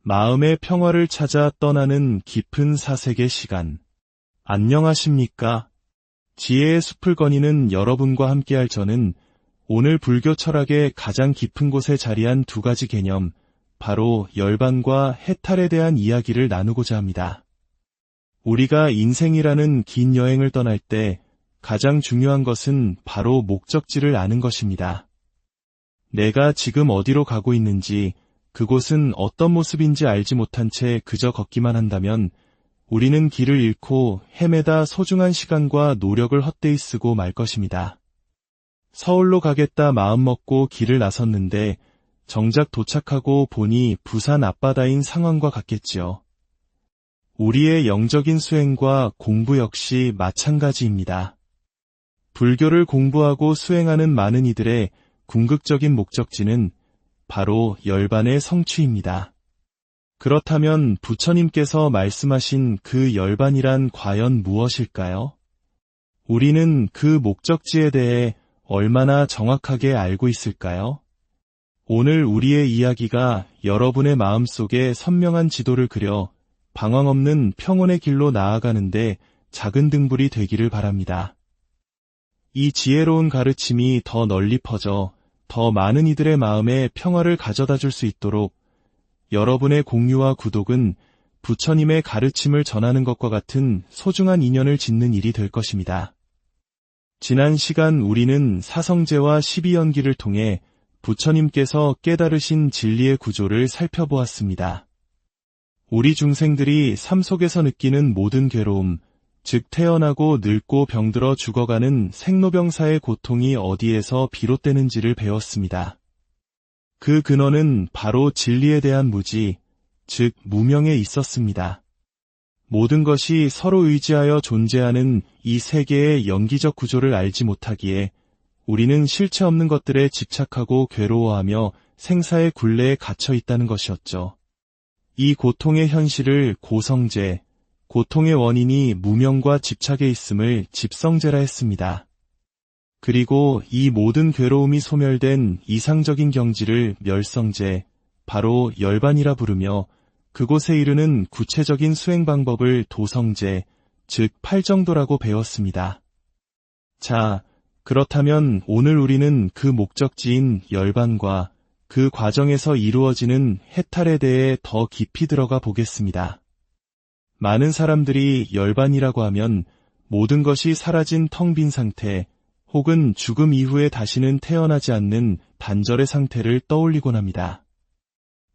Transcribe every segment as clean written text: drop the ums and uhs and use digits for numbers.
마음의 평화를 찾아 떠나는 깊은 사색의 시간. 안녕하십니까? 지혜의 숲을 거니는 여러분과 함께할 저는 오늘 불교 철학의 가장 깊은 곳에 자리한 두 가지 개념, 바로 열반과 해탈에 대한 이야기를 나누고자 합니다. 우리가 인생이라는 긴 여행을 떠날 때 가장 중요한 것은 바로 목적지를 아는 것입니다. 내가 지금 어디로 가고 있는지, 그곳은 어떤 모습인지 알지 못한 채 그저 걷기만 한다면 우리는 길을 잃고 헤매다 소중한 시간과 노력을 헛되이 쓰고 말 것입니다. 서울로 가겠다 마음먹고 길을 나섰는데 정작 도착하고 보니 부산 앞바다인 상황과 같겠지요. 우리의 영적인 수행과 공부 역시 마찬가지입니다. 불교를 공부하고 수행하는 많은 이들의 궁극적인 목적지는 바로 열반의 성취입니다. 그렇다면 부처님께서 말씀하신 그 열반이란 과연 무엇일까요? 우리는 그 목적지에 대해 얼마나 정확하게 알고 있을까요? 오늘 우리의 이야기가 여러분의 마음속에 선명한 지도를 그려 방황 없는 평온의 길로 나아가는데 작은 등불이 되기를 바랍니다. 이 지혜로운 가르침이 더 널리 퍼져 더 많은 이들의 마음에 평화를 가져다 줄 수 있도록 여러분의 공유와 구독은 부처님의 가르침을 전하는 것과 같은 소중한 인연을 짓는 일이 될 것입니다. 지난 시간 우리는 사성제와 12연기를 통해 부처님께서 깨달으신 진리의 구조를 살펴보았습니다. 우리 중생들이 삶 속에서 느끼는 모든 괴로움, 즉 태어나고 늙고 병들어 죽어가는 생로병사의 고통이 어디에서 비롯되는지를 배웠습니다. 그 근원은 바로 진리에 대한 무지, 즉 무명에 있었습니다. 모든 것이 서로 의지하여 존재하는 이 세계의 연기적 구조를 알지 못하기에 우리는 실체 없는 것들에 집착하고 괴로워하며 생사의 굴레에 갇혀 있다는 것이었죠. 이 고통의 현실을 고성제, 고통의 원인이 무명과 집착에 있음을 집성제라 했습니다. 그리고 이 모든 괴로움이 소멸된 이상적인 경지를 멸성제, 바로 열반이라 부르며 그곳에 이르는 구체적인 수행 방법을 도성제, 즉 팔정도라고 배웠습니다. 자, 그렇다면 오늘 우리는 그 목적지인 열반과 그 과정에서 이루어지는 해탈에 대해 더 깊이 들어가 보겠습니다. 많은 사람들이 열반이라고 하면 모든 것이 사라진 텅 빈 상태, 혹은 죽음 이후에 다시는 태어나지 않는 단절의 상태를 떠올리곤 합니다.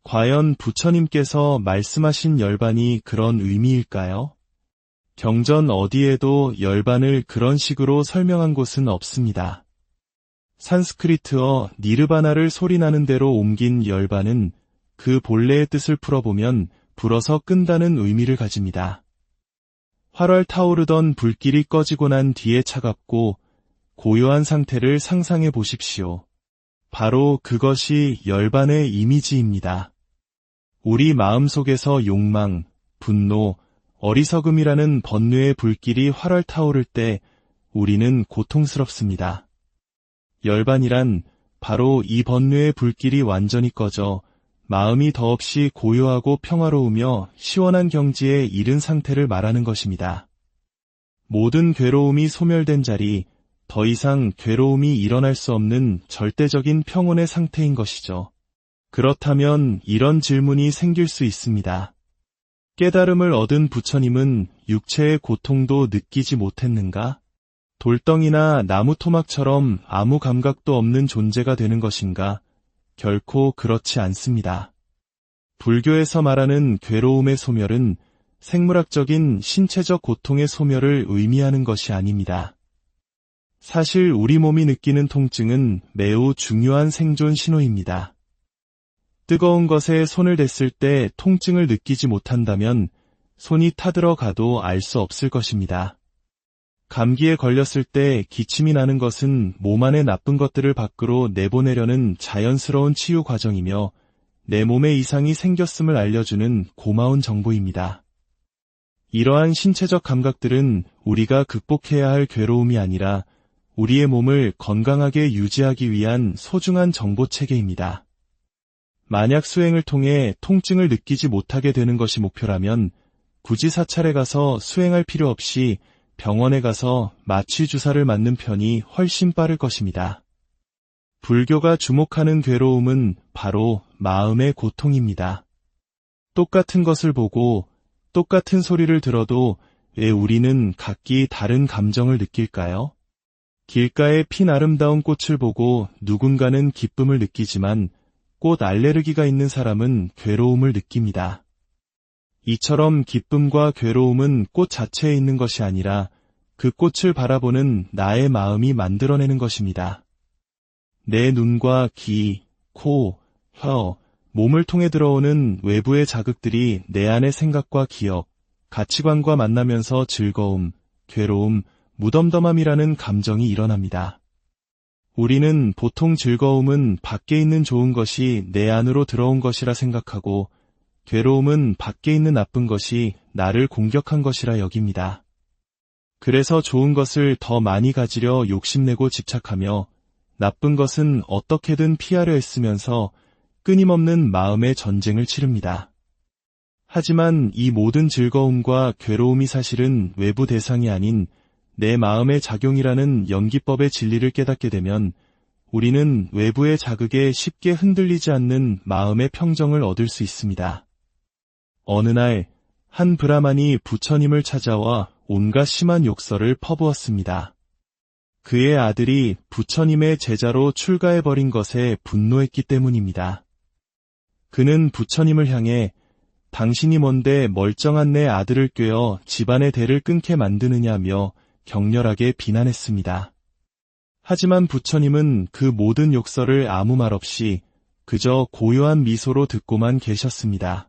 과연 부처님께서 말씀하신 열반이 그런 의미일까요? 경전 어디에도 열반을 그런 식으로 설명한 곳은 없습니다. 산스크리트어 니르바나를 소리나는 대로 옮긴 열반은 그 본래의 뜻을 풀어보면 불어서 끈다는 의미를 가집니다. 활활 타오르던 불길이 꺼지고 난 뒤에 차갑고 고요한 상태를 상상해 보십시오. 바로 그것이 열반의 이미지입니다. 우리 마음속에서 욕망, 분노, 어리석음이라는 번뇌의 불길이 활활 타오를 때 우리는 고통스럽습니다. 열반이란 바로 이 번뇌의 불길이 완전히 꺼져 마음이 더없이 고요하고 평화로우며 시원한 경지에 이른 상태를 말하는 것입니다. 모든 괴로움이 소멸된 자리, 더 이상 괴로움이 일어날 수 없는 절대적인 평온의 상태인 것이죠. 그렇다면 이런 질문이 생길 수 있습니다. 깨달음을 얻은 부처님은 육체의 고통도 느끼지 못했는가? 돌덩이나 나무 토막처럼 아무 감각도 없는 존재가 되는 것인가? 결코 그렇지 않습니다. 불교에서 말하는 괴로움의 소멸은 생물학적인 신체적 고통의 소멸을 의미하는 것이 아닙니다. 사실 우리 몸이 느끼는 통증은 매우 중요한 생존 신호입니다. 뜨거운 것에 손을 댔을 때 통증을 느끼지 못한다면 손이 타들어가도 알 수 없을 것입니다. 감기에 걸렸을 때 기침이 나는 것은 몸 안의 나쁜 것들을 밖으로 내보내려는 자연스러운 치유 과정이며 내 몸에 이상이 생겼음을 알려주는 고마운 정보입니다. 이러한 신체적 감각들은 우리가 극복해야 할 괴로움이 아니라 우리의 몸을 건강하게 유지하기 위한 소중한 정보 체계입니다. 만약 수행을 통해 통증을 느끼지 못하게 되는 것이 목표라면 굳이 사찰에 가서 수행할 필요 없이 병원에 가서 마취 주사를 맞는 편이 훨씬 빠를 것입니다. 불교가 주목하는 괴로움은 바로 마음의 고통입니다. 똑같은 것을 보고 똑같은 소리를 들어도 왜 우리는 각기 다른 감정을 느낄까요? 길가에 핀 아름다운 꽃을 보고 누군가는 기쁨을 느끼지만 꽃 알레르기가 있는 사람은 괴로움을 느낍니다. 이처럼 기쁨과 괴로움은 꽃 자체에 있는 것이 아니라 그 꽃을 바라보는 나의 마음이 만들어내는 것입니다. 내 눈과 귀, 코, 혀, 몸을 통해 들어오는 외부의 자극들이 내 안의 생각과 기억, 가치관과 만나면서 즐거움, 괴로움, 무덤덤함이라는 감정이 일어납니다. 우리는 보통 즐거움은 밖에 있는 좋은 것이 내 안으로 들어온 것이라 생각하고 괴로움은 밖에 있는 나쁜 것이 나를 공격한 것이라 여깁니다. 그래서 좋은 것을 더 많이 가지려 욕심내고 집착하며 나쁜 것은 어떻게든 피하려 애쓰면서 끊임없는 마음의 전쟁을 치릅니다. 하지만 이 모든 즐거움과 괴로움이 사실은 외부 대상이 아닌 내 마음의 작용이라는 연기법의 진리를 깨닫게 되면 우리는 외부의 자극에 쉽게 흔들리지 않는 마음의 평정을 얻을 수 있습니다. 어느 날 한 브라만이 부처님을 찾아와 온갖 심한 욕설을 퍼부었습니다. 그의 아들이 부처님의 제자로 출가해버린 것에 분노했기 때문입니다. 그는 부처님을 향해 당신이 뭔데 멀쩡한 내 아들을 꿰어 집안의 대를 끊게 만드느냐며 격렬하게 비난했습니다. 하지만 부처님은 그 모든 욕설을 아무 말 없이 그저 고요한 미소로 듣고만 계셨습니다.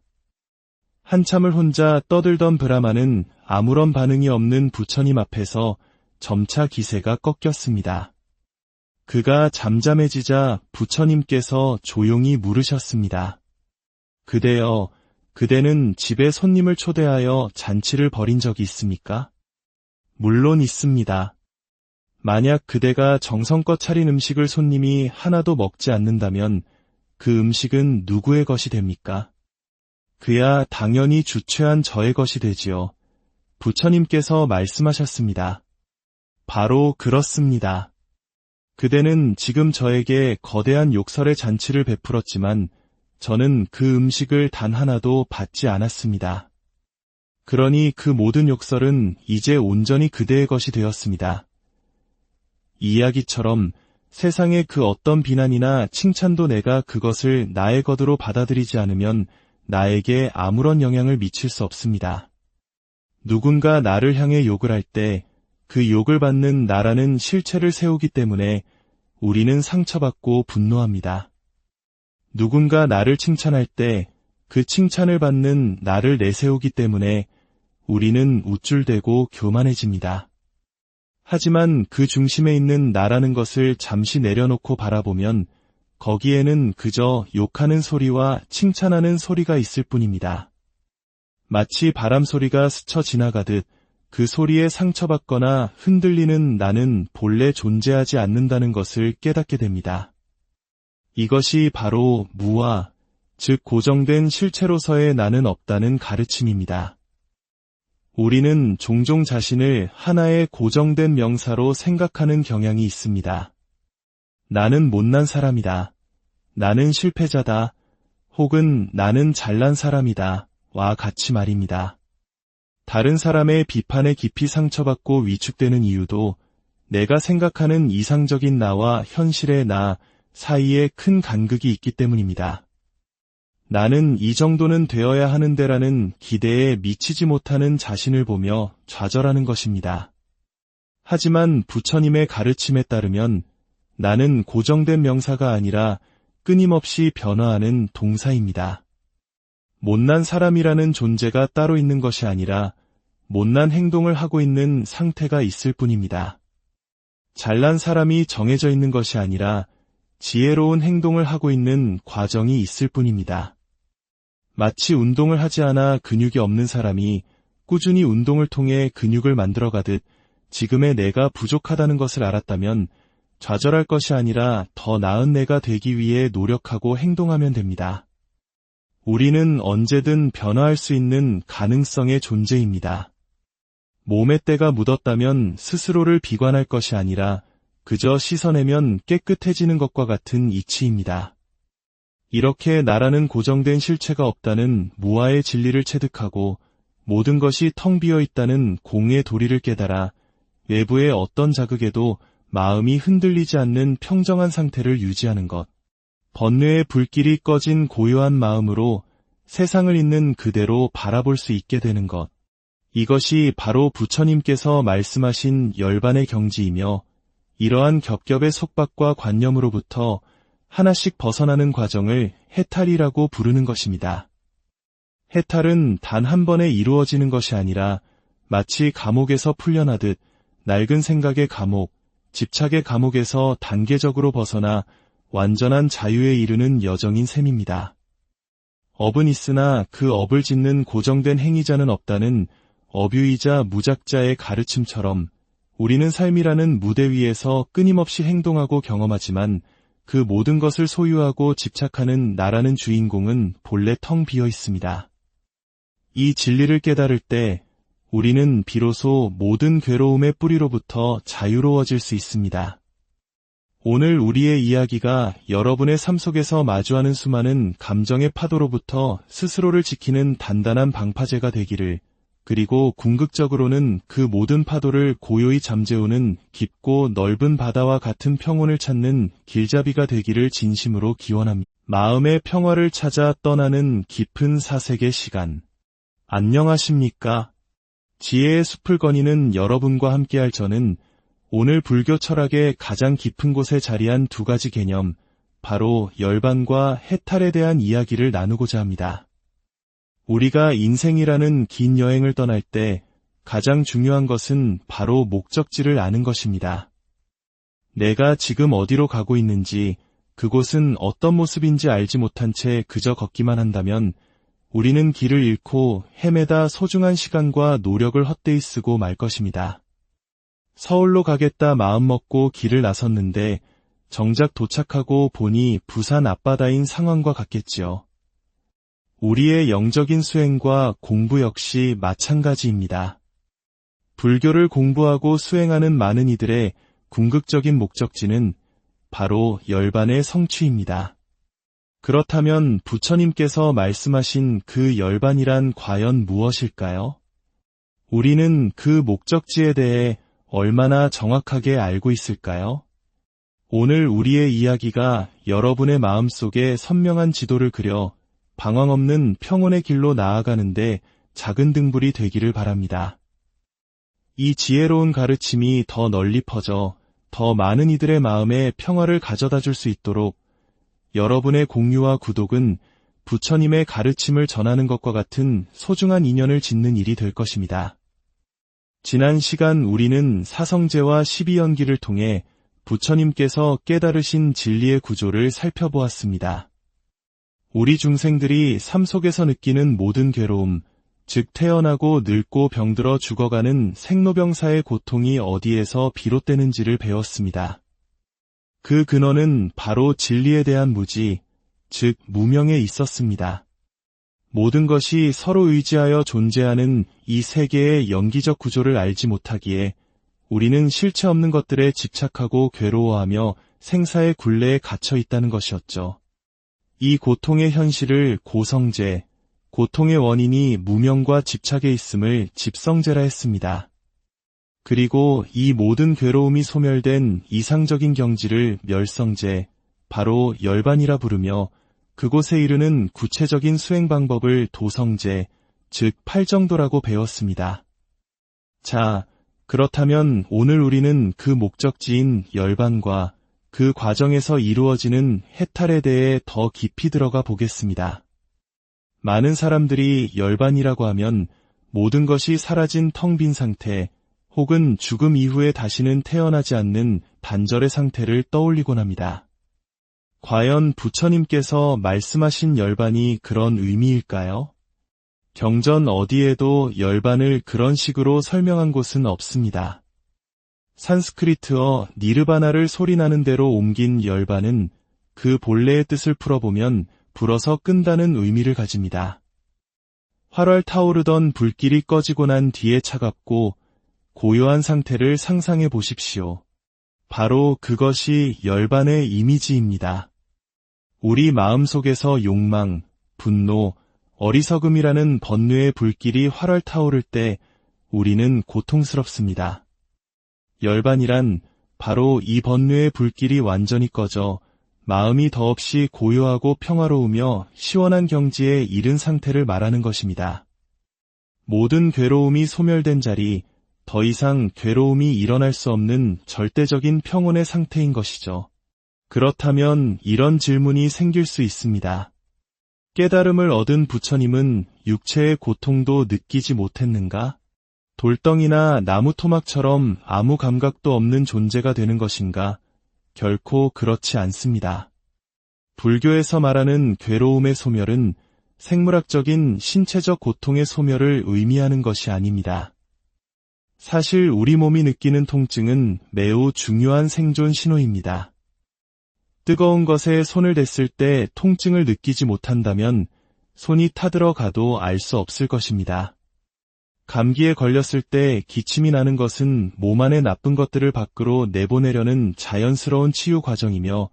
한참을 혼자 떠들던 브라만은 아무런 반응이 없는 부처님 앞에서 점차 기세가 꺾였습니다. 그가 잠잠해지자 부처님께서 조용히 물으셨습니다. 그대여, 그대는 집에 손님을 초대하여 잔치를 벌인 적이 있습니까? 물론 있습니다. 만약 그대가 정성껏 차린 음식을 손님이 하나도 먹지 않는다면 그 음식은 누구의 것이 됩니까? 그야 당연히 주최한 저의 것이 되지요. 부처님께서 말씀하셨습니다. 바로 그렇습니다. 그대는 지금 저에게 거대한 욕설의 잔치를 베풀었지만 저는 그 음식을 단 하나도 받지 않았습니다. 그러니 그 모든 욕설은 이제 온전히 그대의 것이 되었습니다. 이 이야기처럼 세상의 그 어떤 비난이나 칭찬도 내가 그것을 나의 것으로 받아들이지 않으면 나에게 아무런 영향을 미칠 수 없습니다. 누군가 나를 향해 욕을 할 때 그 욕을 받는 나라는 실체를 세우기 때문에 우리는 상처받고 분노합니다. 누군가 나를 칭찬할 때 그 칭찬을 받는 나를 내세우기 때문에 우리는 우쭐대고 교만해집니다. 하지만 그 중심에 있는 나라는 것을 잠시 내려놓고 바라보면 거기에는 그저 욕하는 소리와 칭찬하는 소리가 있을 뿐입니다. 마치 바람 소리가 스쳐 지나가듯 그 소리에 상처받거나 흔들리는 나는 본래 존재하지 않는다는 것을 깨닫게 됩니다. 이것이 바로 무아, 즉 고정된 실체로서의 나는 없다는 가르침입니다. 우리는 종종 자신을 하나의 고정된 명사로 생각하는 경향이 있습니다. 나는 못난 사람이다. 나는 실패자다. 혹은 나는 잘난 사람이다. 와 같이 말입니다. 다른 사람의 비판에 깊이 상처받고 위축되는 이유도 내가 생각하는 이상적인 나와 현실의 나 사이에 큰 간극이 있기 때문입니다. 나는 이 정도는 되어야 하는데라는 기대에 미치지 못하는 자신을 보며 좌절하는 것입니다. 하지만 부처님의 가르침에 따르면 나는 고정된 명사가 아니라 끊임없이 변화하는 동사입니다. 못난 사람이라는 존재가 따로 있는 것이 아니라 못난 행동을 하고 있는 상태가 있을 뿐입니다. 잘난 사람이 정해져 있는 것이 아니라 지혜로운 행동을 하고 있는 과정이 있을 뿐입니다. 마치 운동을 하지 않아 근육이 없는 사람이 꾸준히 운동을 통해 근육을 만들어가듯 지금의 내가 부족하다는 것을 알았다면 좌절할 것이 아니라 더 나은 내가 되기 위해 노력하고 행동하면 됩니다. 우리는 언제든 변화할 수 있는 가능성의 존재입니다. 몸에 때가 묻었다면 스스로를 비관할 것이 아니라 그저 씻어내면 깨끗해지는 것과 같은 이치입니다. 이렇게 나라는 고정된 실체가 없다는 무아의 진리를 체득하고 모든 것이 텅 비어 있다는 공의 도리를 깨달아 외부의 어떤 자극에도 마음이 흔들리지 않는 평정한 상태를 유지하는 것. 번뇌의 불길이 꺼진 고요한 마음으로 세상을 있는 그대로 바라볼 수 있게 되는 것. 이것이 바로 부처님께서 말씀하신 열반의 경지이며 이러한 겹겹의 속박과 관념으로부터 하나씩 벗어나는 과정을 해탈이라고 부르는 것입니다. 해탈은 단 한 번에 이루어지는 것이 아니라 마치 감옥에서 풀려나듯 낡은 생각의 감옥, 집착의 감옥에서 단계적으로 벗어나 완전한 자유에 이르는 여정인 셈입니다. 업은 있으나 그 업을 짓는 고정된 행위자는 없다는 어뷰이자 무작자의 가르침처럼 우리는 삶이라는 무대 위에서 끊임없이 행동하고 경험하지만 그 모든 것을 소유하고 집착하는 나라는 주인공은 본래 텅 비어 있습니다. 이 진리를 깨달을 때 우리는 비로소 모든 괴로움의 뿌리로부터 자유로워질 수 있습니다. 오늘 우리의 이야기가 여러분의 삶 속에서 마주하는 수많은 감정의 파도로부터 스스로를 지키는 단단한 방파제가 되기를, 그리고 궁극적으로는 그 모든 파도를 고요히 잠재우는 깊고 넓은 바다와 같은 평온을 찾는 길잡이가 되기를 진심으로 기원합니다. 마음의 평화를 찾아 떠나는 깊은 사색의 시간. 안녕하십니까? 지혜의 숲을 거니는 여러분과 함께할 저는 오늘 불교 철학의 가장 깊은 곳에 자리한 두 가지 개념, 바로 열반과 해탈에 대한 이야기를 나누고자 합니다. 우리가 인생이라는 긴 여행을 떠날 때 가장 중요한 것은 바로 목적지를 아는 것입니다. 내가 지금 어디로 가고 있는지, 그곳은 어떤 모습인지 알지 못한 채 그저 걷기만 한다면 우리는 길을 잃고 헤매다 소중한 시간과 노력을 헛되이 쓰고 말 것입니다. 서울로 가겠다 마음먹고 길을 나섰는데 정작 도착하고 보니 부산 앞바다인 상황과 같겠지요. 우리의 영적인 수행과 공부 역시 마찬가지입니다. 불교를 공부하고 수행하는 많은 이들의 궁극적인 목적지는 바로 열반의 성취입니다. 그렇다면 부처님께서 말씀하신 그 열반이란 과연 무엇일까요? 우리는 그 목적지에 대해 얼마나 정확하게 알고 있을까요? 오늘 우리의 이야기가 여러분의 마음속에 선명한 지도를 그려 방황 없는 평온의 길로 나아가는데 작은 등불이 되기를 바랍니다. 이 지혜로운 가르침이 더 널리 퍼져 더 많은 이들의 마음에 평화를 가져다 줄 수 있도록 여러분의 공유와 구독은 부처님의 가르침을 전하는 것과 같은 소중한 인연을 짓는 일이 될 것입니다. 지난 시간 우리는 사성제와 12연기를 통해 부처님께서 깨달으신 진리의 구조를 살펴보았습니다. 우리 중생들이 삶 속에서 느끼는 모든 괴로움, 즉 태어나고 늙고 병들어 죽어가는 생로병사의 고통이 어디에서 비롯되는지를 배웠습니다. 그 근원은 바로 진리에 대한 무지, 즉 무명에 있었습니다. 모든 것이 서로 의지하여 존재하는 이 세계의 연기적 구조를 알지 못하기에 우리는 실체 없는 것들에 집착하고 괴로워하며 생사의 굴레에 갇혀 있다는 것이었죠. 이 고통의 현실을 고성제, 고통의 원인이 무명과 집착에 있음을 집성제라 했습니다. 그리고 이 모든 괴로움이 소멸된 이상적인 경지를 멸성제, 바로 열반이라 부르며 그곳에 이르는 구체적인 수행 방법을 도성제, 즉 팔정도라고 배웠습니다. 자, 그렇다면 오늘 우리는 그 목적지인 열반과 그 과정에서 이루어지는 해탈에 대해 더 깊이 들어가 보겠습니다. 많은 사람들이 열반이라고 하면 모든 것이 사라진 텅 빈 상태, 혹은 죽음 이후에 다시는 태어나지 않는 단절의 상태를 떠올리곤 합니다. 과연 부처님께서 말씀하신 열반이 그런 의미일까요? 경전 어디에도 열반을 그런 식으로 설명한 곳은 없습니다. 산스크리트어 니르바나를 소리나는 대로 옮긴 열반은 그 본래의 뜻을 풀어보면 불어서 끈다는 의미를 가집니다. 활활 타오르던 불길이 꺼지고 난 뒤에 차갑고 고요한 상태를 상상해 보십시오. 바로 그것이 열반의 이미지입니다. 우리 마음속에서 욕망, 분노, 어리석음이라는 번뇌의 불길이 활활 타오를 때 우리는 고통스럽습니다. 열반이란 바로 이 번뇌의 불길이 완전히 꺼져 마음이 더없이 고요하고 평화로우며 시원한 경지에 이른 상태를 말하는 것입니다. 모든 괴로움이 소멸된 자리, 더 이상 괴로움이 일어날 수 없는 절대적인 평온의 상태인 것이죠. 그렇다면 이런 질문이 생길 수 있습니다. 깨달음을 얻은 부처님은 육체의 고통도 느끼지 못했는가? 돌덩이나 나무 토막처럼 아무 감각도 없는 존재가 되는 것인가? 결코 그렇지 않습니다. 불교에서 말하는 괴로움의 소멸은 생물학적인 신체적 고통의 소멸을 의미하는 것이 아닙니다. 사실 우리 몸이 느끼는 통증은 매우 중요한 생존 신호입니다. 뜨거운 것에 손을 댔을 때 통증을 느끼지 못한다면 손이 타들어가도 알 수 없을 것입니다. 감기에 걸렸을 때 기침이 나는 것은 몸 안의 나쁜 것들을 밖으로 내보내려는 자연스러운 치유 과정이며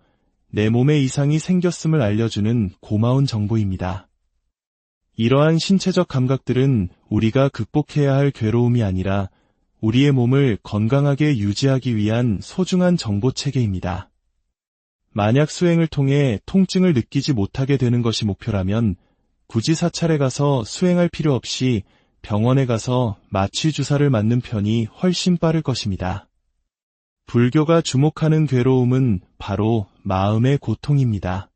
내 몸에 이상이 생겼음을 알려주는 고마운 정보입니다. 이러한 신체적 감각들은 우리가 극복해야 할 괴로움이 아니라 우리의 몸을 건강하게 유지하기 위한 소중한 정보체계입니다. 만약 수행을 통해 통증을 느끼지 못하게 되는 것이 목표라면 굳이 사찰에 가서 수행할 필요 없이 병원에 가서 마취 주사를 맞는 편이 훨씬 빠를 것입니다. 불교가 주목하는 괴로움은 바로 마음의 고통입니다.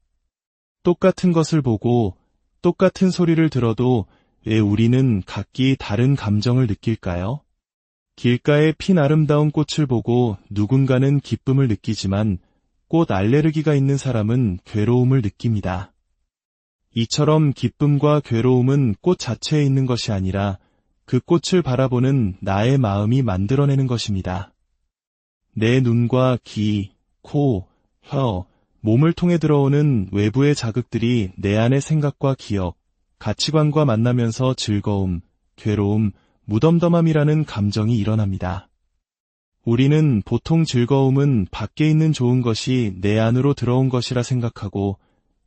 똑같은 것을 보고 똑같은 소리를 들어도 왜 우리는 각기 다른 감정을 느낄까요? 길가에 핀 아름다운 꽃을 보고 누군가는 기쁨을 느끼지만 꽃 알레르기가 있는 사람은 괴로움을 느낍니다. 이처럼 기쁨과 괴로움은 꽃 자체에 있는 것이 아니라 그 꽃을 바라보는 나의 마음이 만들어내는 것입니다. 내 눈과 귀, 코, 혀, 몸을 통해 들어오는 외부의 자극들이 내 안의 생각과 기억, 가치관과 만나면서 즐거움, 괴로움, 무덤덤함이라는 감정이 일어납니다. 우리는 보통 즐거움은 밖에 있는 좋은 것이 내 안으로 들어온 것이라 생각하고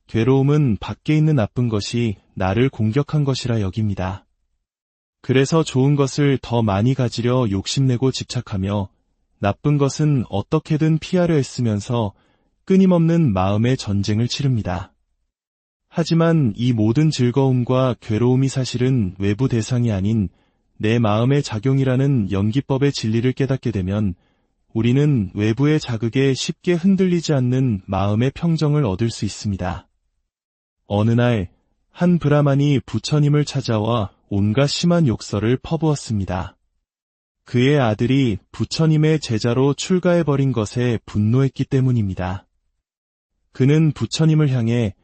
괴로움은 밖에 있는 나쁜 것이 나를 공격한 것이라 여깁니다. 그래서 좋은 것을 더 많이 가지려 욕심내고 집착하며 나쁜 것은 어떻게든 피하려 애쓰면서 끊임없는 마음의 전쟁을 치릅니다. 하지만 이 모든 즐거움과 괴로움이 사실은 외부 대상이 아닌 내 마음의 작용이라는 연기법의 진리를 깨닫게 되면 우리는 외부의 자극에 쉽게 흔들리지 않는 마음의 평정을 얻을 수 있습니다. 어느 날 한 브라만이 부처님을 찾아와 온갖 심한 욕설을 퍼부었습니다. 그의 아들이 부처님의 제자로 출가해버린 것에 분노했기 때문입니다. 그는 부처님을 향해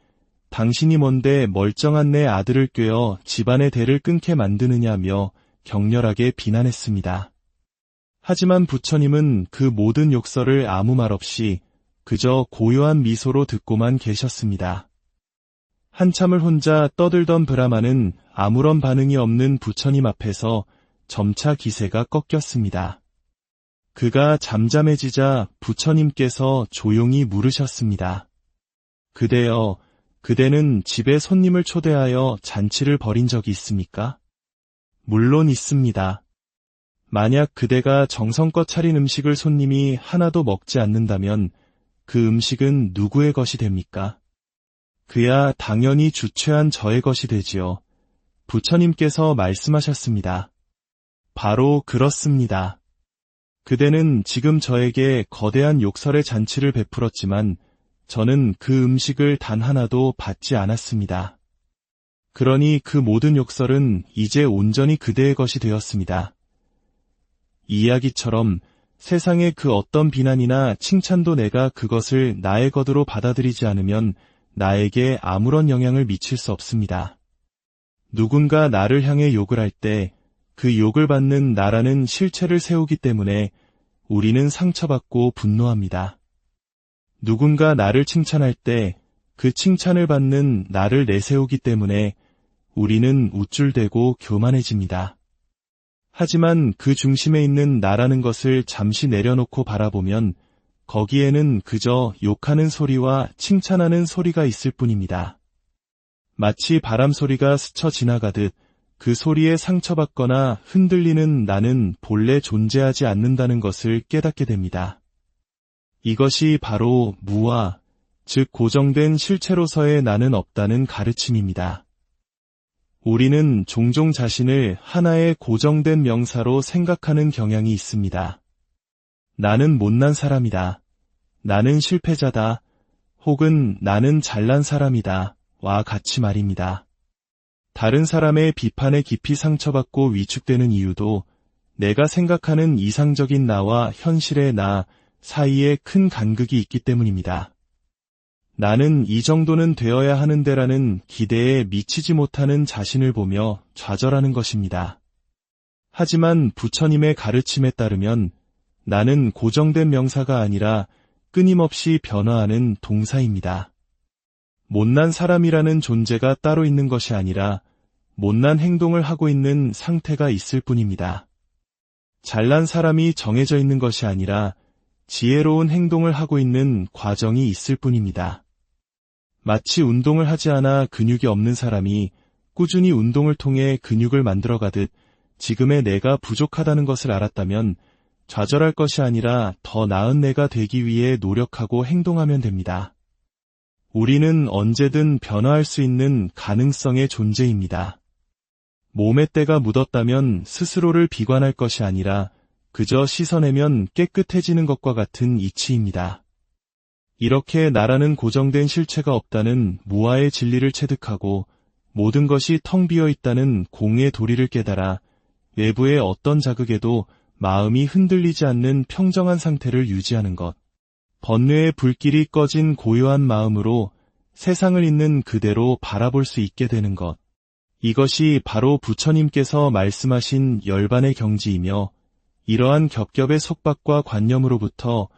당신이 뭔데 멀쩡한 내 아들을 꿰어 집안의 대를 끊게 만드느냐며 격렬하게 비난했습니다. 하지만 부처님은 그 모든 욕설을 아무 말 없이 그저 고요한 미소로 듣고만 계셨습니다. 한참을 혼자 떠들던 브라만은 아무런 반응이 없는 부처님 앞에서 점차 기세가 꺾였습니다. 그가 잠잠해지자 부처님께서 조용히 물으셨습니다. 그대여, 그대는 집에 손님을 초대하여 잔치를 벌인 적이 있습니까? 물론 있습니다. 만약 그대가 정성껏 차린 음식을 손님이 하나도 먹지 않는다면 그 음식은 누구의 것이 됩니까? 그야 당연히 주최한 저의 것이 되지요. 부처님께서 말씀하셨습니다. 바로 그렇습니다. 그대는 지금 저에게 거대한 욕설의 잔치를 베풀었지만 저는 그 음식을 단 하나도 받지 않았습니다. 그러니 그 모든 욕설은 이제 온전히 그대의 것이 되었습니다. 이 이야기처럼 세상의 그 어떤 비난이나 칭찬도 내가 그것을 나의 것으로 받아들이지 않으면 나에게 아무런 영향을 미칠 수 없습니다. 누군가 나를 향해 욕을 할 때 그 욕을 받는 나라는 실체를 세우기 때문에 우리는 상처받고 분노합니다. 누군가 나를 칭찬할 때 그 칭찬을 받는 나를 내세우기 때문에 우리는 우쭐대고 교만해집니다. 하지만 그 중심에 있는 나라는 것을 잠시 내려놓고 바라보면 거기에는 그저 욕하는 소리와 칭찬하는 소리가 있을 뿐입니다. 마치 바람 소리가 스쳐 지나가듯 그 소리에 상처받거나 흔들리는 나는 본래 존재하지 않는다는 것을 깨닫게 됩니다. 이것이 바로 무아, 즉 고정된 실체로서의 나는 없다는 가르침입니다. 우리는 종종 자신을 하나의 고정된 명사로 생각하는 경향이 있습니다. 나는 못난 사람이다. 나는 실패자다. 혹은 나는 잘난 사람이다. 와 같이 말입니다. 다른 사람의 비판에 깊이 상처받고 위축되는 이유도 내가 생각하는 이상적인 나와 현실의 나 사이에 큰 간극이 있기 때문입니다. 나는 이 정도는 되어야 하는데라는 기대에 미치지 못하는 자신을 보며 좌절하는 것입니다. 하지만 부처님의 가르침에 따르면 나는 고정된 명사가 아니라 끊임없이 변화하는 동사입니다. 못난 사람이라는 존재가 따로 있는 것이 아니라 못난 행동을 하고 있는 상태가 있을 뿐입니다. 잘난 사람이 정해져 있는 것이 아니라 지혜로운 행동을 하고 있는 과정이 있을 뿐입니다. 마치 운동을 하지 않아 근육이 없는 사람이 꾸준히 운동을 통해 근육을 만들어가듯 지금의 내가 부족하다는 것을 알았다면 좌절할 것이 아니라 더 나은 내가 되기 위해 노력하고 행동하면 됩니다. 우리는 언제든 변화할 수 있는 가능성의 존재입니다. 몸에 때가 묻었다면 스스로를 비관할 것이 아니라 그저 씻어내면 깨끗해지는 것과 같은 이치입니다. 이렇게 나라는 고정된 실체가 없다는 무아의 진리를 체득하고 모든 것이 텅 비어 있다는 공의 도리를 깨달아 외부의 어떤 자극에도 마음이 흔들리지 않는 평정한 상태를 유지하는 것. 번뇌의 불길이 꺼진 고요한 마음으로 세상을 있는 그대로 바라볼 수 있게 되는 것. 이것이 바로 부처님께서 말씀하신 열반의 경지이며 이러한 겹겹의 속박과 관념으로부터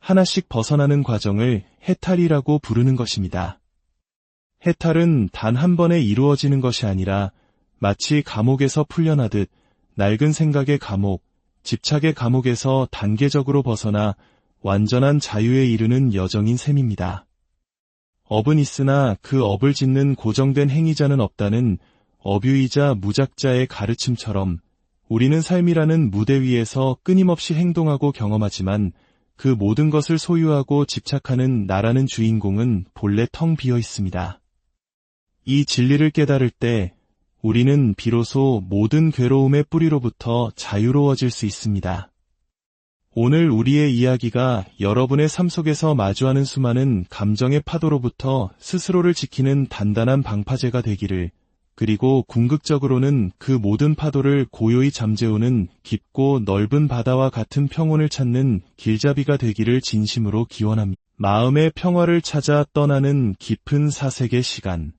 하나씩 벗어나는 과정을 해탈이라고 부르는 것입니다. 해탈은 단 한 번에 이루어지는 것이 아니라 마치 감옥에서 풀려나듯 낡은 생각의 감옥, 집착의 감옥에서 단계적으로 벗어나 완전한 자유에 이르는 여정인 셈입니다. 업은 있으나 그 업을 짓는 고정된 행위자는 없다는 어뷰이자 무작자의 가르침처럼 우리는 삶이라는 무대 위에서 끊임없이 행동하고 경험하지만 그 모든 것을 소유하고 집착하는 나라는 주인공은 본래 텅 비어 있습니다. 이 진리를 깨달을 때 우리는 비로소 모든 괴로움의 뿌리로부터 자유로워질 수 있습니다. 오늘 우리의 이야기가 여러분의 삶 속에서 마주하는 수많은 감정의 파도로부터 스스로를 지키는 단단한 방파제가 되기를, 그리고 궁극적으로는 그 모든 파도를 고요히 잠재우는 깊고 넓은 바다와 같은 평온을 찾는 길잡이가 되기를 진심으로 기원합니다. 마음의 평화를 찾아 떠나는 깊은 사색의 시간.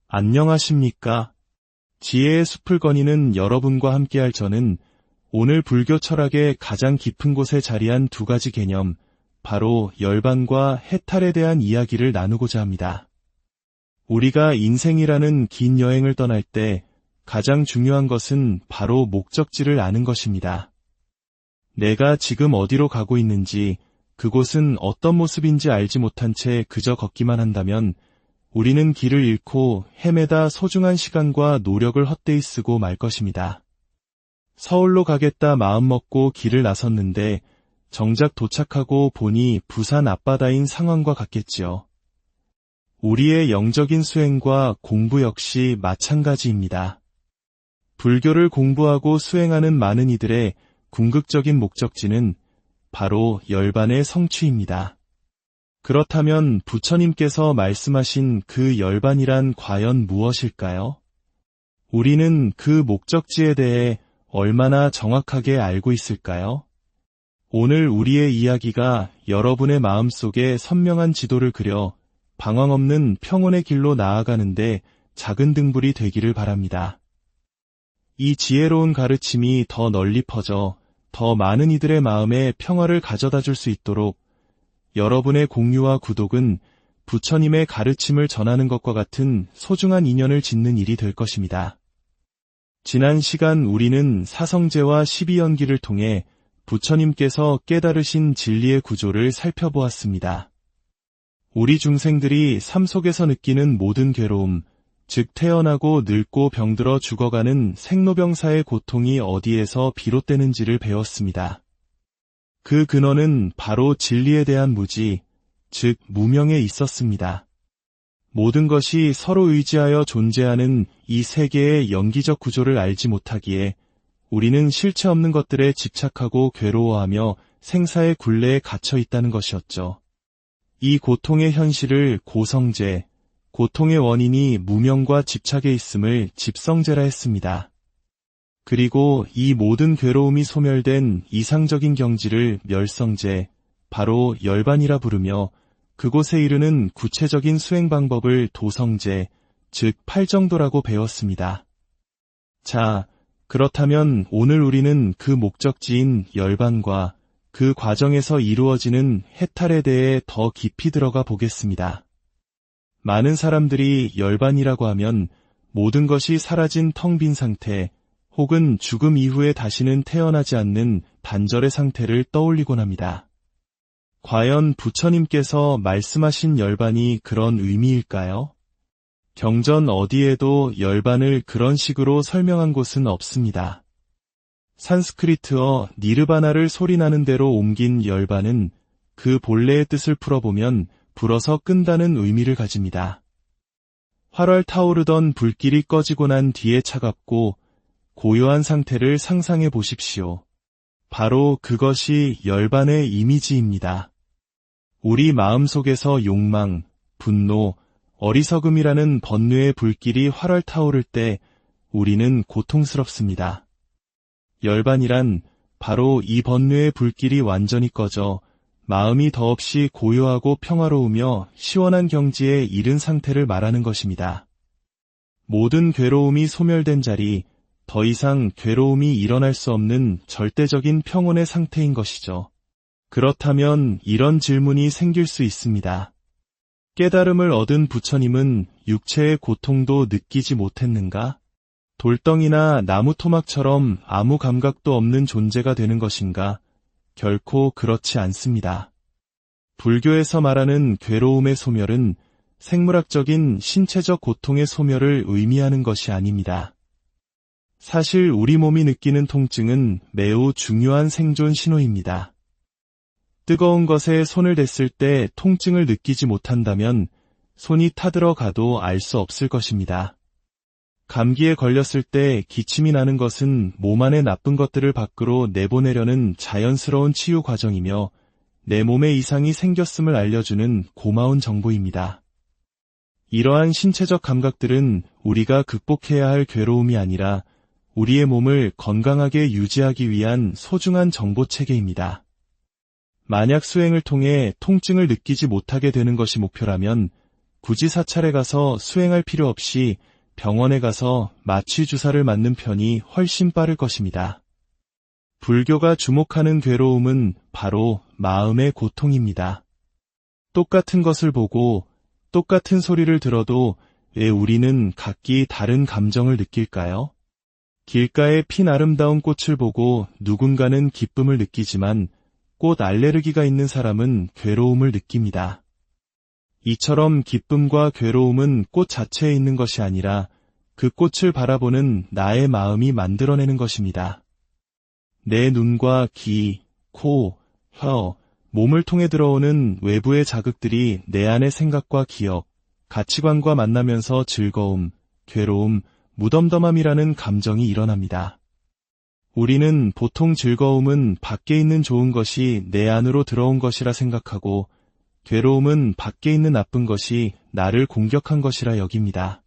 안녕하십니까? 지혜의 숲을 거니는 여러분과 함께할 저는 오늘 불교 철학의 가장 깊은 곳에 자리한 두 가지 개념, 바로 열반과 해탈에 대한 이야기를 나누고자 합니다. 우리가 인생이라는 긴 여행을 떠날 때 가장 중요한 것은 바로 목적지를 아는 것입니다. 내가 지금 어디로 가고 있는지, 그곳은 어떤 모습인지 알지 못한 채 그저 걷기만 한다면 우리는 길을 잃고 헤매다 소중한 시간과 노력을 헛되이 쓰고 말 것입니다. 서울로 가겠다 마음먹고 길을 나섰는데 정작 도착하고 보니 부산 앞바다인 상황과 같겠지요. 우리의 영적인 수행과 공부 역시 마찬가지입니다. 불교를 공부하고 수행하는 많은 이들의 궁극적인 목적지는 바로 열반의 성취입니다. 그렇다면 부처님께서 말씀하신 그 열반이란 과연 무엇일까요? 우리는 그 목적지에 대해 얼마나 정확하게 알고 있을까요? 오늘 우리의 이야기가 여러분의 마음속에 선명한 지도를 그려 방황 없는 평온의 길로 나아가는데 작은 등불이 되기를 바랍니다. 이 지혜로운 가르침이 더 널리 퍼져 더 많은 이들의 마음에 평화를 가져다 줄 수 있도록 여러분의 공유와 구독은 부처님의 가르침을 전하는 것과 같은 소중한 인연을 짓는 일이 될 것입니다. 지난 시간 우리는 사성제와 12연기를 통해 부처님께서 깨달으신 진리의 구조를 살펴보았습니다. 우리 중생들이 삶 속에서 느끼는 모든 괴로움, 즉 태어나고 늙고 병들어 죽어가는 생로병사의 고통이 어디에서 비롯되는지를 배웠습니다. 그 근원은 바로 진리에 대한 무지, 즉 무명에 있었습니다. 모든 것이 서로 의지하여 존재하는 이 세계의 연기적 구조를 알지 못하기에 우리는 실체 없는 것들에 집착하고 괴로워하며 생사의 굴레에 갇혀 있다는 것이었죠. 이 고통의 현실을 고성제, 고통의 원인이 무명과 집착에 있음을 집성제라 했습니다. 그리고 이 모든 괴로움이 소멸된 이상적인 경지를 멸성제, 바로 열반이라 부르며 그곳에 이르는 구체적인 수행 방법을 도성제, 즉 팔정도라고 배웠습니다. 자, 그렇다면 오늘 우리는 그 목적지인 열반과 그 과정에서 이루어지는 해탈에 대해 더 깊이 들어가 보겠습니다. 많은 사람들이 열반이라고 하면 모든 것이 사라진 텅 빈 상태, 혹은 죽음 이후에 다시는 태어나지 않는 단절의 상태를 떠올리곤 합니다. 과연 부처님께서 말씀하신 열반이 그런 의미일까요? 경전 어디에도 열반을 그런 식으로 설명한 곳은 없습니다. 산스크리트어 니르바나를 소리나는 대로 옮긴 열반은 그 본래의 뜻을 풀어보면 불어서 끈다는 의미를 가집니다. 활활 타오르던 불길이 꺼지고 난 뒤에 차갑고 고요한 상태를 상상해 보십시오. 바로 그것이 열반의 이미지입니다. 우리 마음속에서 욕망, 분노, 어리석음이라는 번뇌의 불길이 활활 타오를 때 우리는 고통스럽습니다. 열반이란 바로 이 번뇌의 불길이 완전히 꺼져 마음이 더없이 고요하고 평화로우며 시원한 경지에 이른 상태를 말하는 것입니다. 모든 괴로움이 소멸된 자리, 더 이상 괴로움이 일어날 수 없는 절대적인 평온의 상태인 것이죠. 그렇다면 이런 질문이 생길 수 있습니다. 깨달음을 얻은 부처님은 육체의 고통도 느끼지 못했는가? 돌덩이나 나무 토막처럼 아무 감각도 없는 존재가 되는 것인가? 결코 그렇지 않습니다. 불교에서 말하는 괴로움의 소멸은 생물학적인 신체적 고통의 소멸을 의미하는 것이 아닙니다. 사실 우리 몸이 느끼는 통증은 매우 중요한 생존 신호입니다. 뜨거운 것에 손을 댔을 때 통증을 느끼지 못한다면 손이 타들어가도 알 수 없을 것입니다. 감기에 걸렸을 때 기침이 나는 것은 몸 안의 나쁜 것들을 밖으로 내보내려는 자연스러운 치유 과정이며 내 몸에 이상이 생겼음을 알려주는 고마운 정보입니다. 이러한 신체적 감각들은 우리가 극복해야 할 괴로움이 아니라 우리의 몸을 건강하게 유지하기 위한 소중한 정보체계입니다. 만약 수행을 통해 통증을 느끼지 못하게 되는 것이 목표라면 굳이 사찰에 가서 수행할 필요 없이 병원에 가서 마취 주사를 맞는 편이 훨씬 빠를 것입니다. 불교가 주목하는 괴로움은 바로 마음의 고통입니다. 똑같은 것을 보고 똑같은 소리를 들어도 왜 우리는 각기 다른 감정을 느낄까요? 길가에 핀 아름다운 꽃을 보고 누군가는 기쁨을 느끼지만 꽃 알레르기가 있는 사람은 괴로움을 느낍니다. 이처럼 기쁨과 괴로움은 꽃 자체에 있는 것이 아니라 그 꽃을 바라보는 나의 마음이 만들어내는 것입니다. 내 눈과 귀, 코, 혀, 몸을 통해 들어오는 외부의 자극들이 내 안의 생각과 기억, 가치관과 만나면서 즐거움, 괴로움, 무덤덤함이라는 감정이 일어납니다. 우리는 보통 즐거움은 밖에 있는 좋은 것이 내 안으로 들어온 것이라 생각하고 괴로움은 밖에 있는 나쁜 것이 나를 공격한 것이라 여깁니다.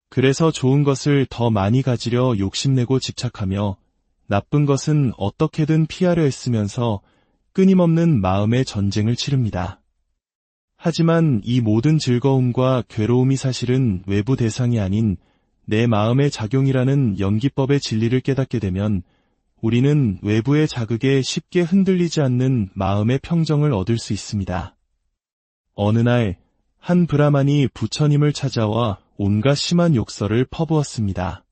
그래서 좋은 것을 더 많이 가지려 욕심내고 집착하며 나쁜 것은 어떻게든 피하려 애쓰면서 끊임없는 마음의 전쟁을 치릅니다. 하지만 이 모든 즐거움과 괴로움이 사실은 외부 대상이 아닌 내 마음의 작용이라는 연기법의 진리를 깨닫게 되면 우리는 외부의 자극에 쉽게 흔들리지 않는 마음의 평정을 얻을 수 있습니다. 어느 날 한 브라만이 부처님을 찾아와 온갖 심한 욕설을 퍼부었습니다.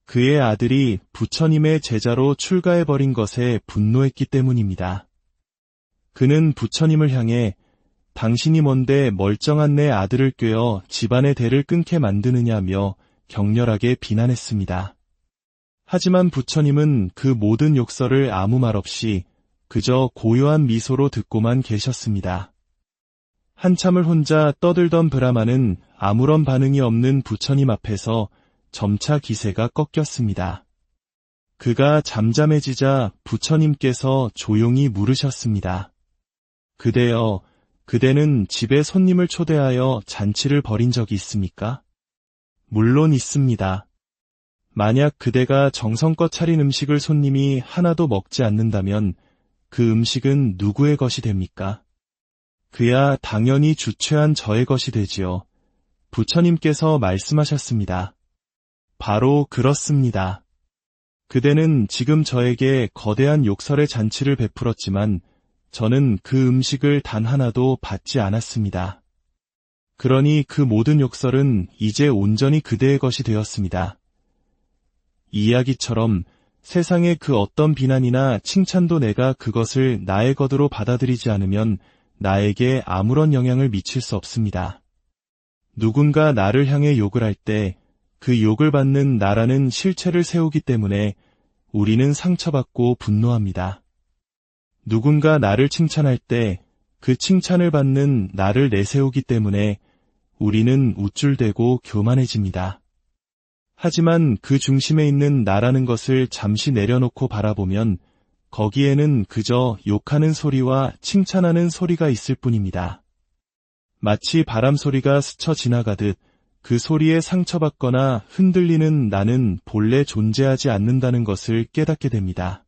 그의 아들이 부처님의 제자로 출가해버린 것에 분노했기 때문입니다. 그는 부처님을 향해 당신이 뭔데 멀쩡한 내 아들을 꿰어 집안의 대를 끊게 만드느냐며 격렬하게 비난했습니다. 하지만 부처님은 그 모든 욕설을 아무 말 없이 그저 고요한 미소로 듣고만 계셨습니다. 한참을 혼자 떠들던 브라만은 아무런 반응이 없는 부처님 앞에서 점차 기세가 꺾였습니다. 그가 잠잠해지자 부처님께서 조용히 물으셨습니다. 그대여, 그대는 집에 손님을 초대하여 잔치를 벌인 적이 있습니까? 물론 있습니다. 만약 그대가 정성껏 차린 음식을 손님이 하나도 먹지 않는다면 그 음식은 누구의 것이 됩니까? 그야 당연히 주최한 저의 것이 되지요. 부처님께서 말씀하셨습니다. 바로 그렇습니다. 그대는 지금 저에게 거대한 욕설의 잔치를 베풀었지만 저는 그 음식을 단 하나도 받지 않았습니다. 그러니 그 모든 욕설은 이제 온전히 그대의 것이 되었습니다. 이 이야기처럼 세상의 그 어떤 비난이나 칭찬도 내가 그것을 나의 것으로 받아들이지 않으면 나에게 아무런 영향을 미칠 수 없습니다. 누군가 나를 향해 욕을 할 때 그 욕을 받는 나라는 실체를 세우기 때문에 우리는 상처받고 분노합니다. 누군가 나를 칭찬할 때 그 칭찬을 받는 나를 내세우기 때문에 우리는 우쭐대고 교만해집니다. 하지만 그 중심에 있는 나라는 것을 잠시 내려놓고 바라보면 거기에는 그저 욕하는 소리와 칭찬하는 소리가 있을 뿐입니다. 마치 바람 소리가 스쳐 지나가듯 그 소리에 상처받거나 흔들리는 나는 본래 존재하지 않는다는 것을 깨닫게 됩니다.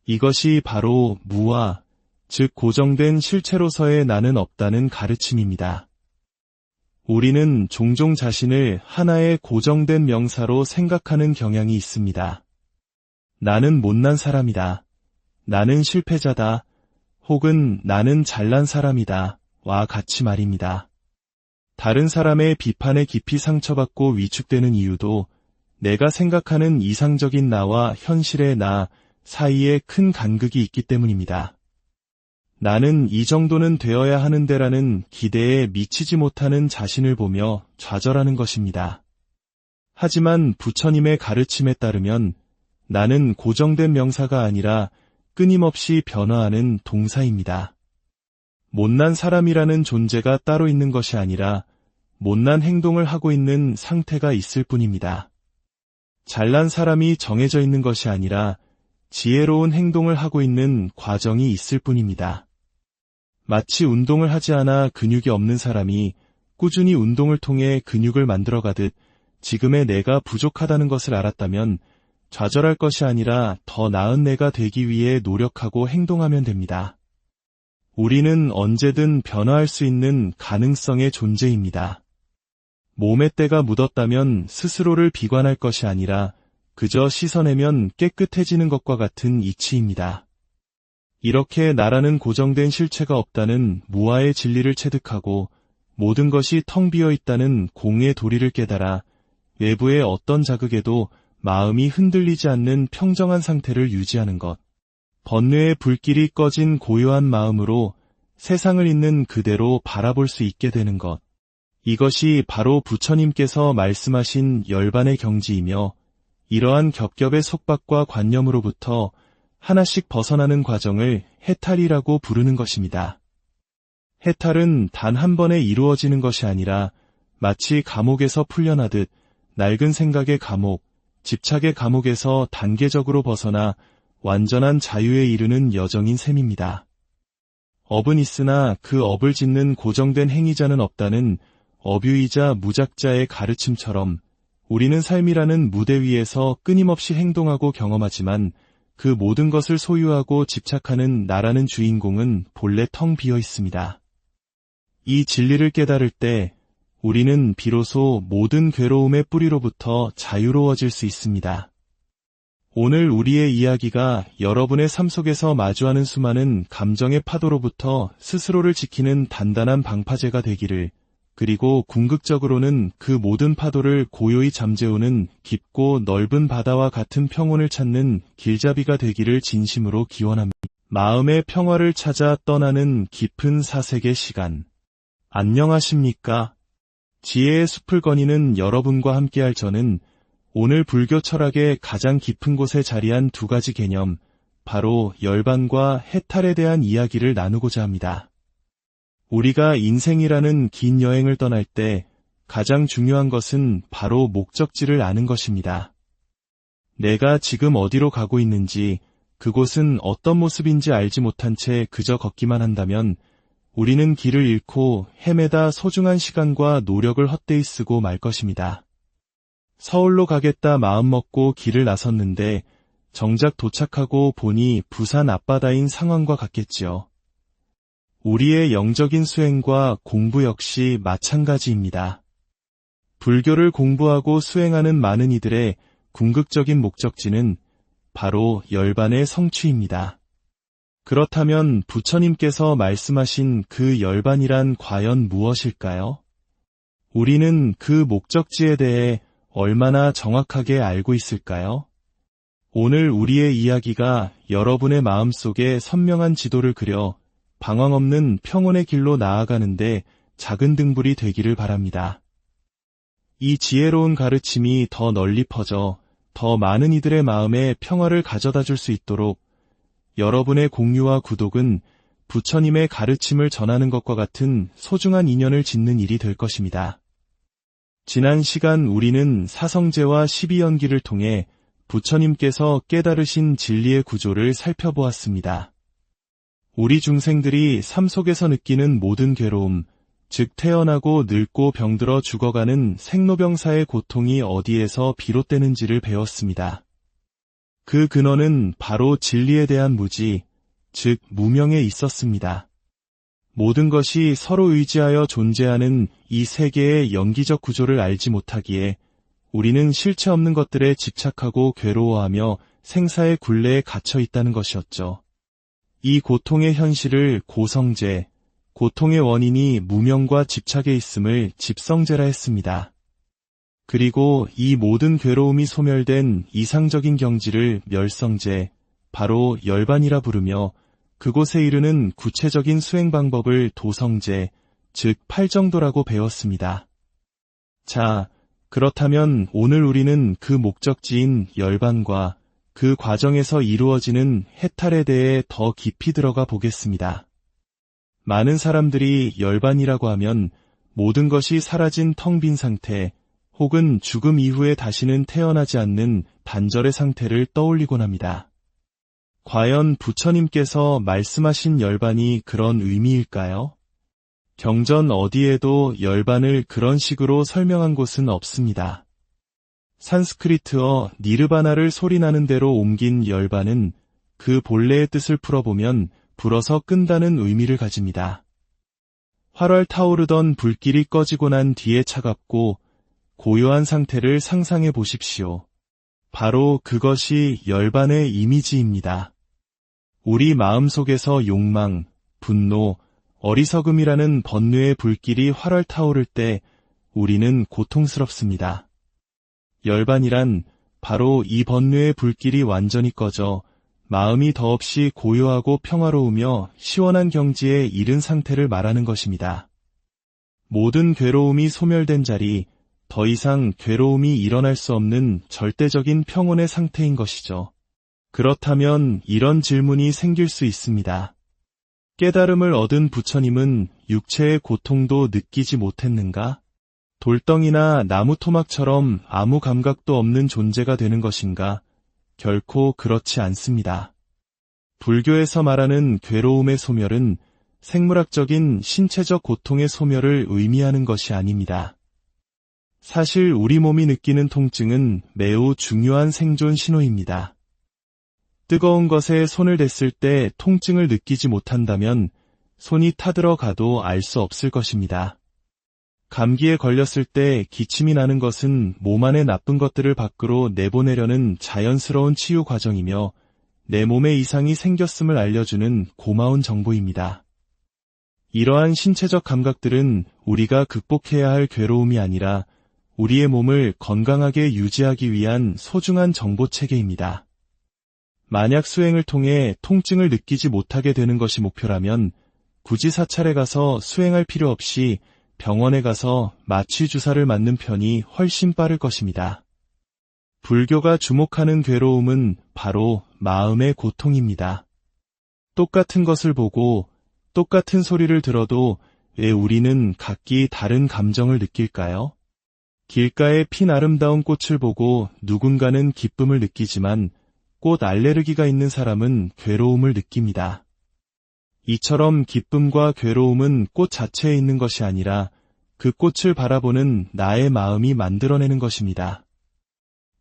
이것이 바로 무아, 즉 고정된 실체로서의 나는 없다는 가르침입니다. 우리는 종종 자신을 하나의 고정된 명사로 생각하는 경향이 있습니다. 나는 못난 사람이다. 나는 실패자다. 혹은 나는 잘난 사람이다. 와 같이 말입니다. 다른 사람의 비판에 깊이 상처받고 위축되는 이유도 내가 생각하는 이상적인 나와 현실의 나 사이에 큰 간극이 있기 때문입니다. 나는 이 정도는 되어야 하는데라는 기대에 미치지 못하는 자신을 보며 좌절하는 것입니다. 하지만 부처님의 가르침에 따르면 나는 고정된 명사가 아니라 끊임없이 변화하는 동사입니다. 못난 사람이라는 존재가 따로 있는 것이 아니라 못난 행동을 하고 있는 상태가 있을 뿐입니다. 잘난 사람이 정해져 있는 것이 아니라 지혜로운 행동을 하고 있는 과정이 있을 뿐입니다. 마치 운동을 하지 않아 근육이 없는 사람이 꾸준히 운동을 통해 근육을 만들어가듯 지금의 내가 부족하다는 것을 알았다면 좌절할 것이 아니라 더 나은 내가 되기 위해 노력하고 행동하면 됩니다. 우리는 언제든 변화할 수 있는 가능성의 존재입니다. 몸에 때가 묻었다면 스스로를 비관할 것이 아니라 그저 씻어내면 깨끗해지는 것과 같은 이치입니다. 이렇게 나라는 고정된 실체가 없다는 무아의 진리를 체득하고 모든 것이 텅 비어 있다는 공의 도리를 깨달아 외부의 어떤 자극에도 마음이 흔들리지 않는 평정한 상태를 유지하는 것. 번뇌의 불길이 꺼진 고요한 마음으로 세상을 있는 그대로 바라볼 수 있게 되는 것. 이것이 바로 부처님께서 말씀하신 열반의 경지이며 이러한 겹겹의 속박과 관념으로부터 하나씩 벗어나는 과정을 해탈이라고 부르는 것입니다. 해탈은 단 한 번에 이루어지는 것이 아니라 마치 감옥에서 풀려나듯 낡은 생각의 감옥, 집착의 감옥에서 단계적으로 벗어나 완전한 자유에 이르는 여정인 셈입니다. 업은 있으나 그 업을 짓는 고정된 행위자는 없다는 어뷰이자 무작자의 가르침처럼 우리는 삶이라는 무대 위에서 끊임없이 행동하고 경험하지만 그 모든 것을 소유하고 집착하는 나라는 주인공은 본래 텅 비어 있습니다. 이 진리를 깨달을 때 우리는 비로소 모든 괴로움의 뿌리로부터 자유로워질 수 있습니다. 오늘 우리의 이야기가 여러분의 삶 속에서 마주하는 수많은 감정의 파도로부터 스스로를 지키는 단단한 방파제가 되기를, 그리고 궁극적으로는 그 모든 파도를 고요히 잠재우는 깊고 넓은 바다와 같은 평온을 찾는 길잡이가 되기를 진심으로 기원합니다. 마음의 평화를 찾아 떠나는 깊은 사색의 시간. 안녕하십니까? 지혜의 숲을 거니는 여러분과 함께할 저는 오늘 불교 철학의 가장 깊은 곳에 자리한 두 가지 개념, 바로 열반과 해탈에 대한 이야기를 나누고자 합니다. 우리가 인생이라는 긴 여행을 떠날 때 가장 중요한 것은 바로 목적지를 아는 것입니다. 내가 지금 어디로 가고 있는지, 그곳은 어떤 모습인지 알지 못한 채 그저 걷기만 한다면 우리는 길을 잃고 헤매다 소중한 시간과 노력을 헛되이 쓰고 말 것입니다. 서울로 가겠다 마음먹고 길을 나섰는데 정작 도착하고 보니 부산 앞바다인 상황과 같겠지요. 우리의 영적인 수행과 공부 역시 마찬가지입니다. 불교를 공부하고 수행하는 많은 이들의 궁극적인 목적지는 바로 열반의 성취입니다. 그렇다면 부처님께서 말씀하신 그 열반이란 과연 무엇일까요? 우리는 그 목적지에 대해 얼마나 정확하게 알고 있을까요? 오늘 우리의 이야기가 여러분의 마음속에 선명한 지도를 그려 방황 없는 평온의 길로 나아가는데 작은 등불이 되기를 바랍니다. 이 지혜로운 가르침이 더 널리 퍼져 더 많은 이들의 마음에 평화를 가져다 줄 수 있도록 여러분의 공유와 구독은 부처님의 가르침을 전하는 것과 같은 소중한 인연을 짓는 일이 될 것입니다. 지난 시간 우리는 사성제와 12연기를 통해 부처님께서 깨달으신 진리의 구조를 살펴보았습니다. 우리 중생들이 삶 속에서 느끼는 모든 괴로움, 즉 태어나고 늙고 병들어 죽어가는 생로병사의 고통이 어디에서 비롯되는지를 배웠습니다. 그 근원은 바로 진리에 대한 무지, 즉 무명에 있었습니다. 모든 것이 서로 의지하여 존재하는 이 세계의 연기적 구조를 알지 못하기에 우리는 실체 없는 것들에 집착하고 괴로워하며 생사의 굴레에 갇혀 있다는 것이었죠. 이 고통의 현실을 고성제, 고통의 원인이 무명과 집착에 있음을 집성제라 했습니다. 그리고 이 모든 괴로움이 소멸된 이상적인 경지를 멸성제, 바로 열반이라 부르며 그곳에 이르는 구체적인 수행 방법을 도성제, 즉 팔정도라고 배웠습니다. 자, 그렇다면 오늘 우리는 그 목적지인 열반과 그 과정에서 이루어지는 해탈에 대해 더 깊이 들어가 보겠습니다. 많은 사람들이 열반이라고 하면 모든 것이 사라진 텅 빈 상태, 혹은 죽음 이후에 다시는 태어나지 않는 단절의 상태를 떠올리곤 합니다. 과연 부처님께서 말씀하신 열반이 그런 의미일까요? 경전 어디에도 열반을 그런 식으로 설명한 곳은 없습니다. 산스크리트어 니르바나를 소리나는 대로 옮긴 열반은 그 본래의 뜻을 풀어보면 불어서 끈다는 의미를 가집니다. 활활 타오르던 불길이 꺼지고 난 뒤에 차갑고 고요한 상태를 상상해 보십시오. 바로 그것이 열반의 이미지입니다. 우리 마음속에서 욕망, 분노, 어리석음이라는 번뇌의 불길이 활활 타오를 때 우리는 고통스럽습니다. 열반이란 바로 이 번뇌의 불길이 완전히 꺼져 마음이 더없이 고요하고 평화로우며 시원한 경지에 이른 상태를 말하는 것입니다. 모든 괴로움이 소멸된 자리, 더 이상 괴로움이 일어날 수 없는 절대적인 평온의 상태인 것이죠. 그렇다면 이런 질문이 생길 수 있습니다. 깨달음을 얻은 부처님은 육체의 고통도 느끼지 못했는가? 돌덩이나 나무 토막처럼 아무 감각도 없는 존재가 되는 것인가? 결코 그렇지 않습니다. 불교에서 말하는 괴로움의 소멸은 생물학적인 신체적 고통의 소멸을 의미하는 것이 아닙니다. 사실 우리 몸이 느끼는 통증은 매우 중요한 생존 신호입니다. 뜨거운 것에 손을 댔을 때 통증을 느끼지 못한다면 손이 타들어가도 알 수 없을 것입니다. 감기에 걸렸을 때 기침이 나는 것은 몸 안의 나쁜 것들을 밖으로 내보내려는 자연스러운 치유 과정이며 내 몸에 이상이 생겼음을 알려주는 고마운 정보입니다. 이러한 신체적 감각들은 우리가 극복해야 할 괴로움이 아니라 우리의 몸을 건강하게 유지하기 위한 소중한 정보 체계입니다. 만약 수행을 통해 통증을 느끼지 못하게 되는 것이 목표라면 굳이 사찰에 가서 수행할 필요 없이 병원에 가서 마취 주사를 맞는 편이 훨씬 빠를 것입니다. 불교가 주목하는 괴로움은 바로 마음의 고통입니다. 똑같은 것을 보고 똑같은 소리를 들어도 왜 우리는 각기 다른 감정을 느낄까요? 길가에 핀 아름다운 꽃을 보고 누군가는 기쁨을 느끼지만 꽃 알레르기가 있는 사람은 괴로움을 느낍니다. 이처럼 기쁨과 괴로움은 꽃 자체에 있는 것이 아니라 그 꽃을 바라보는 나의 마음이 만들어내는 것입니다.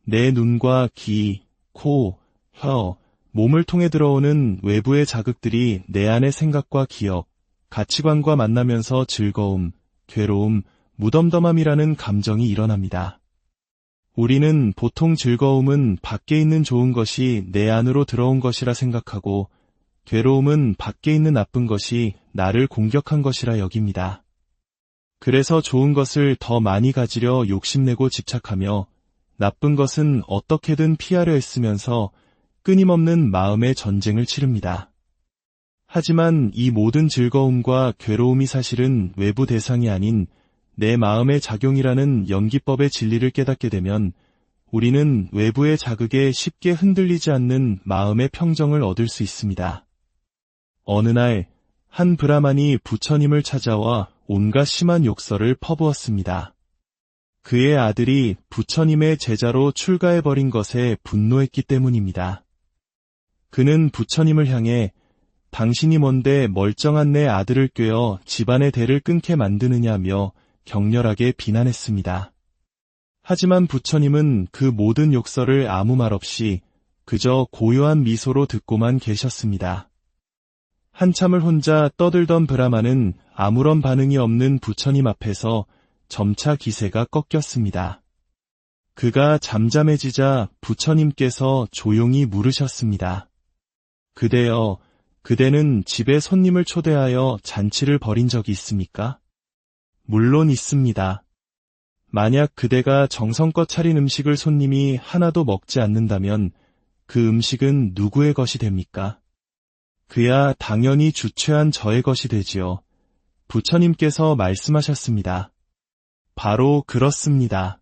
내 눈과 귀, 코, 혀, 몸을 통해 들어오는 외부의 자극들이 내 안의 생각과 기억, 가치관과 만나면서 즐거움, 괴로움, 무덤덤함이라는 감정이 일어납니다. 우리는 보통 즐거움은 밖에 있는 좋은 것이 내 안으로 들어온 것이라 생각하고 괴로움은 밖에 있는 나쁜 것이 나를 공격한 것이라 여깁니다. 그래서 좋은 것을 더 많이 가지려 욕심내고 집착하며 나쁜 것은 어떻게든 피하려 애쓰면서 끊임없는 마음의 전쟁을 치릅니다. 하지만 이 모든 즐거움과 괴로움이 사실은 외부 대상이 아닌 내 마음의 작용이라는 연기법의 진리를 깨닫게 되면 우리는 외부의 자극에 쉽게 흔들리지 않는 마음의 평정을 얻을 수 있습니다. 어느 날 한 브라만이 부처님을 찾아와 온갖 심한 욕설을 퍼부었습니다. 그의 아들이 부처님의 제자로 출가해버린 것에 분노했기 때문입니다. 그는 부처님을 향해 당신이 뭔데 멀쩡한 내 아들을 꿰어 집안의 대를 끊게 만드느냐며 격렬하게 비난했습니다. 하지만 부처님은 그 모든 욕설을 아무 말 없이 그저 고요한 미소로 듣고만 계셨습니다. 한참을 혼자 떠들던 브라만은 아무런 반응이 없는 부처님 앞에서 점차 기세가 꺾였습니다. 그가 잠잠해지자 부처님께서 조용히 물으셨습니다. 그대여, 그대는 집에 손님을 초대하여 잔치를 벌인 적이 있습니까? 물론 있습니다. 만약 그대가 정성껏 차린 음식을 손님이 하나도 먹지 않는다면 그 음식은 누구의 것이 됩니까? 그야 당연히 주최한 저의 것이 되지요. 부처님께서 말씀하셨습니다. 바로 그렇습니다.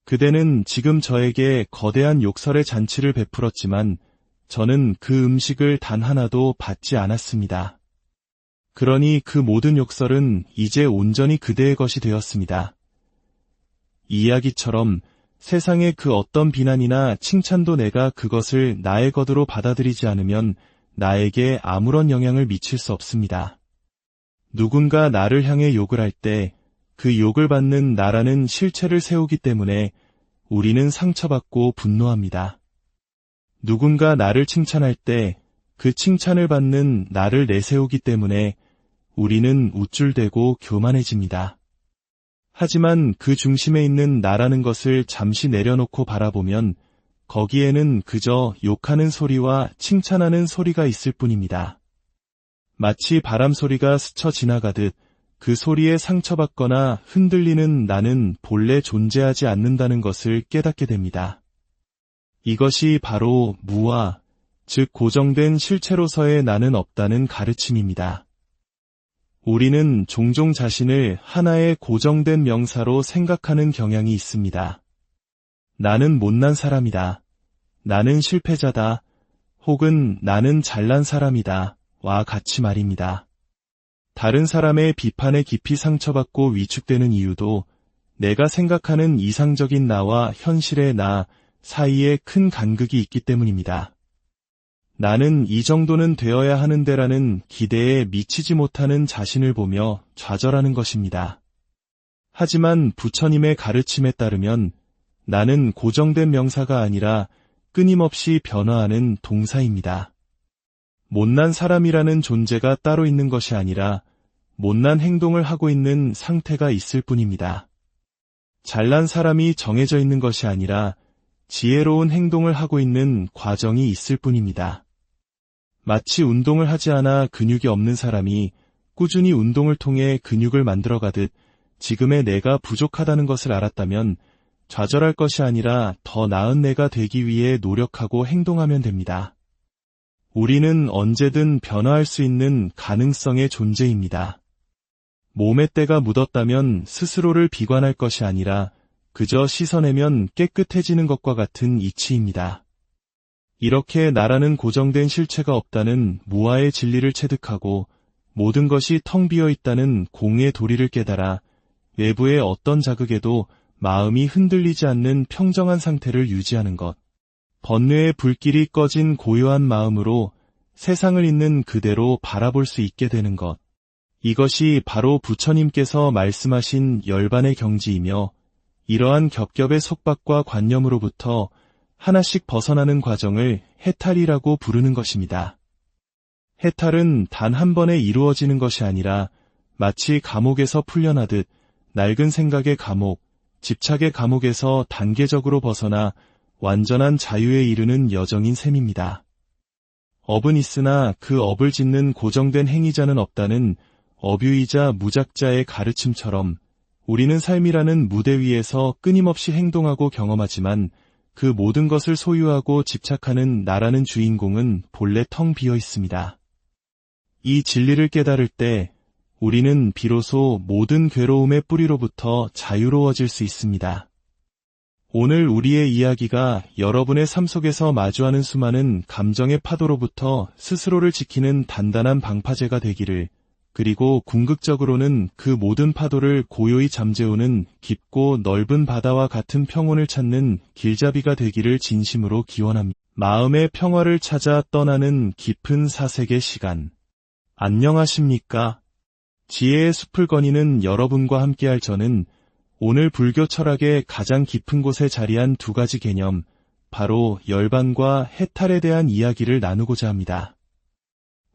그대는 지금 저에게 거대한 욕설의 잔치를 베풀었지만 저는 그 음식을 단 하나도 받지 않았습니다. 그러니 그 모든 욕설은 이제 온전히 그대의 것이 되었습니다. 이 이야기처럼 세상의 그 어떤 비난이나 칭찬도 내가 그것을 나의 것으로 받아들이지 않으면 나에게 아무런 영향을 미칠 수 없습니다. 누군가 나를 향해 욕을 할 때 그 욕을 받는 나라는 실체를 세우기 때문에 우리는 상처받고 분노합니다. 누군가 나를 칭찬할 때 그 칭찬을 받는 나를 내세우기 때문에 우리는 우쭐대고 교만해집니다. 하지만 그 중심에 있는 나라는 것을 잠시 내려놓고 바라보면 거기에는 그저 욕하는 소리와 칭찬하는 소리가 있을 뿐입니다. 마치 바람 소리가 스쳐 지나가듯 그 소리에 상처받거나 흔들리는 나는 본래 존재하지 않는다는 것을 깨닫게 됩니다. 이것이 바로 무아, 즉 고정된 실체로서의 나는 없다는 가르침입니다. 우리는 종종 자신을 하나의 고정된 명사로 생각하는 경향이 있습니다. 나는 못난 사람이다. 나는 실패자다. 혹은 나는 잘난 사람이다. 와 같이 말입니다. 다른 사람의 비판에 깊이 상처받고 위축되는 이유도 내가 생각하는 이상적인 나와 현실의 나 사이에 큰 간극이 있기 때문입니다. 나는 이 정도는 되어야 하는데라는 기대에 미치지 못하는 자신을 보며 좌절하는 것입니다. 하지만 부처님의 가르침에 따르면 나는 고정된 명사가 아니라 끊임없이 변화하는 동사입니다. 못난 사람이라는 존재가 따로 있는 것이 아니라 못난 행동을 하고 있는 상태가 있을 뿐입니다. 잘난 사람이 정해져 있는 것이 아니라 지혜로운 행동을 하고 있는 과정이 있을 뿐입니다. 마치 운동을 하지 않아 근육이 없는 사람이 꾸준히 운동을 통해 근육을 만들어가듯 지금의 내가 부족하다는 것을 알았다면 좌절할 것이 아니라 더 나은 내가 되기 위해 노력하고 행동하면 됩니다. 우리는 언제든 변화할 수 있는 가능성의 존재입니다. 몸에 때가 묻었다면 스스로를 비관할 것이 아니라 그저 씻어내면 깨끗해지는 것과 같은 이치입니다. 이렇게 나라는 고정된 실체가 없다는 무아의 진리를 체득하고 모든 것이 텅 비어 있다는 공의 도리를 깨달아 외부의 어떤 자극에도 마음이 흔들리지 않는 평정한 상태를 유지하는 것. 번뇌의 불길이 꺼진 고요한 마음으로 세상을 있는 그대로 바라볼 수 있게 되는 것. 이것이 바로 부처님께서 말씀하신 열반의 경지이며 이러한 겹겹의 속박과 관념으로부터 하나씩 벗어나는 과정을 해탈이라고 부르는 것입니다. 해탈은 단 한 번에 이루어지는 것이 아니라 마치 감옥에서 풀려나듯 낡은 생각의 감옥, 집착의 감옥에서 단계적으로 벗어나 완전한 자유에 이르는 여정인 셈입니다. 업은 있으나 그 업을 짓는 고정된 행위자는 없다는 어뷰이자 무작자의 가르침처럼 우리는 삶이라는 무대 위에서 끊임없이 행동하고 경험하지만 그 모든 것을 소유하고 집착하는 나라는 주인공은 본래 텅 비어 있습니다. 이 진리를 깨달을 때 우리는 비로소 모든 괴로움의 뿌리로부터 자유로워질 수 있습니다. 오늘 우리의 이야기가 여러분의 삶 속에서 마주하는 수많은 감정의 파도로부터 스스로를 지키는 단단한 방파제가 되기를, 그리고 궁극적으로는 그 모든 파도를 고요히 잠재우는 깊고 넓은 바다와 같은 평온을 찾는 길잡이가 되기를 진심으로 기원합니다. 마음의 평화를 찾아 떠나는 깊은 사색의 시간. 안녕하십니까? 지혜의 숲을 거니는 여러분과 함께할 저는 오늘 불교 철학의 가장 깊은 곳에 자리한 두 가지 개념, 바로 열반과 해탈에 대한 이야기를 나누고자 합니다.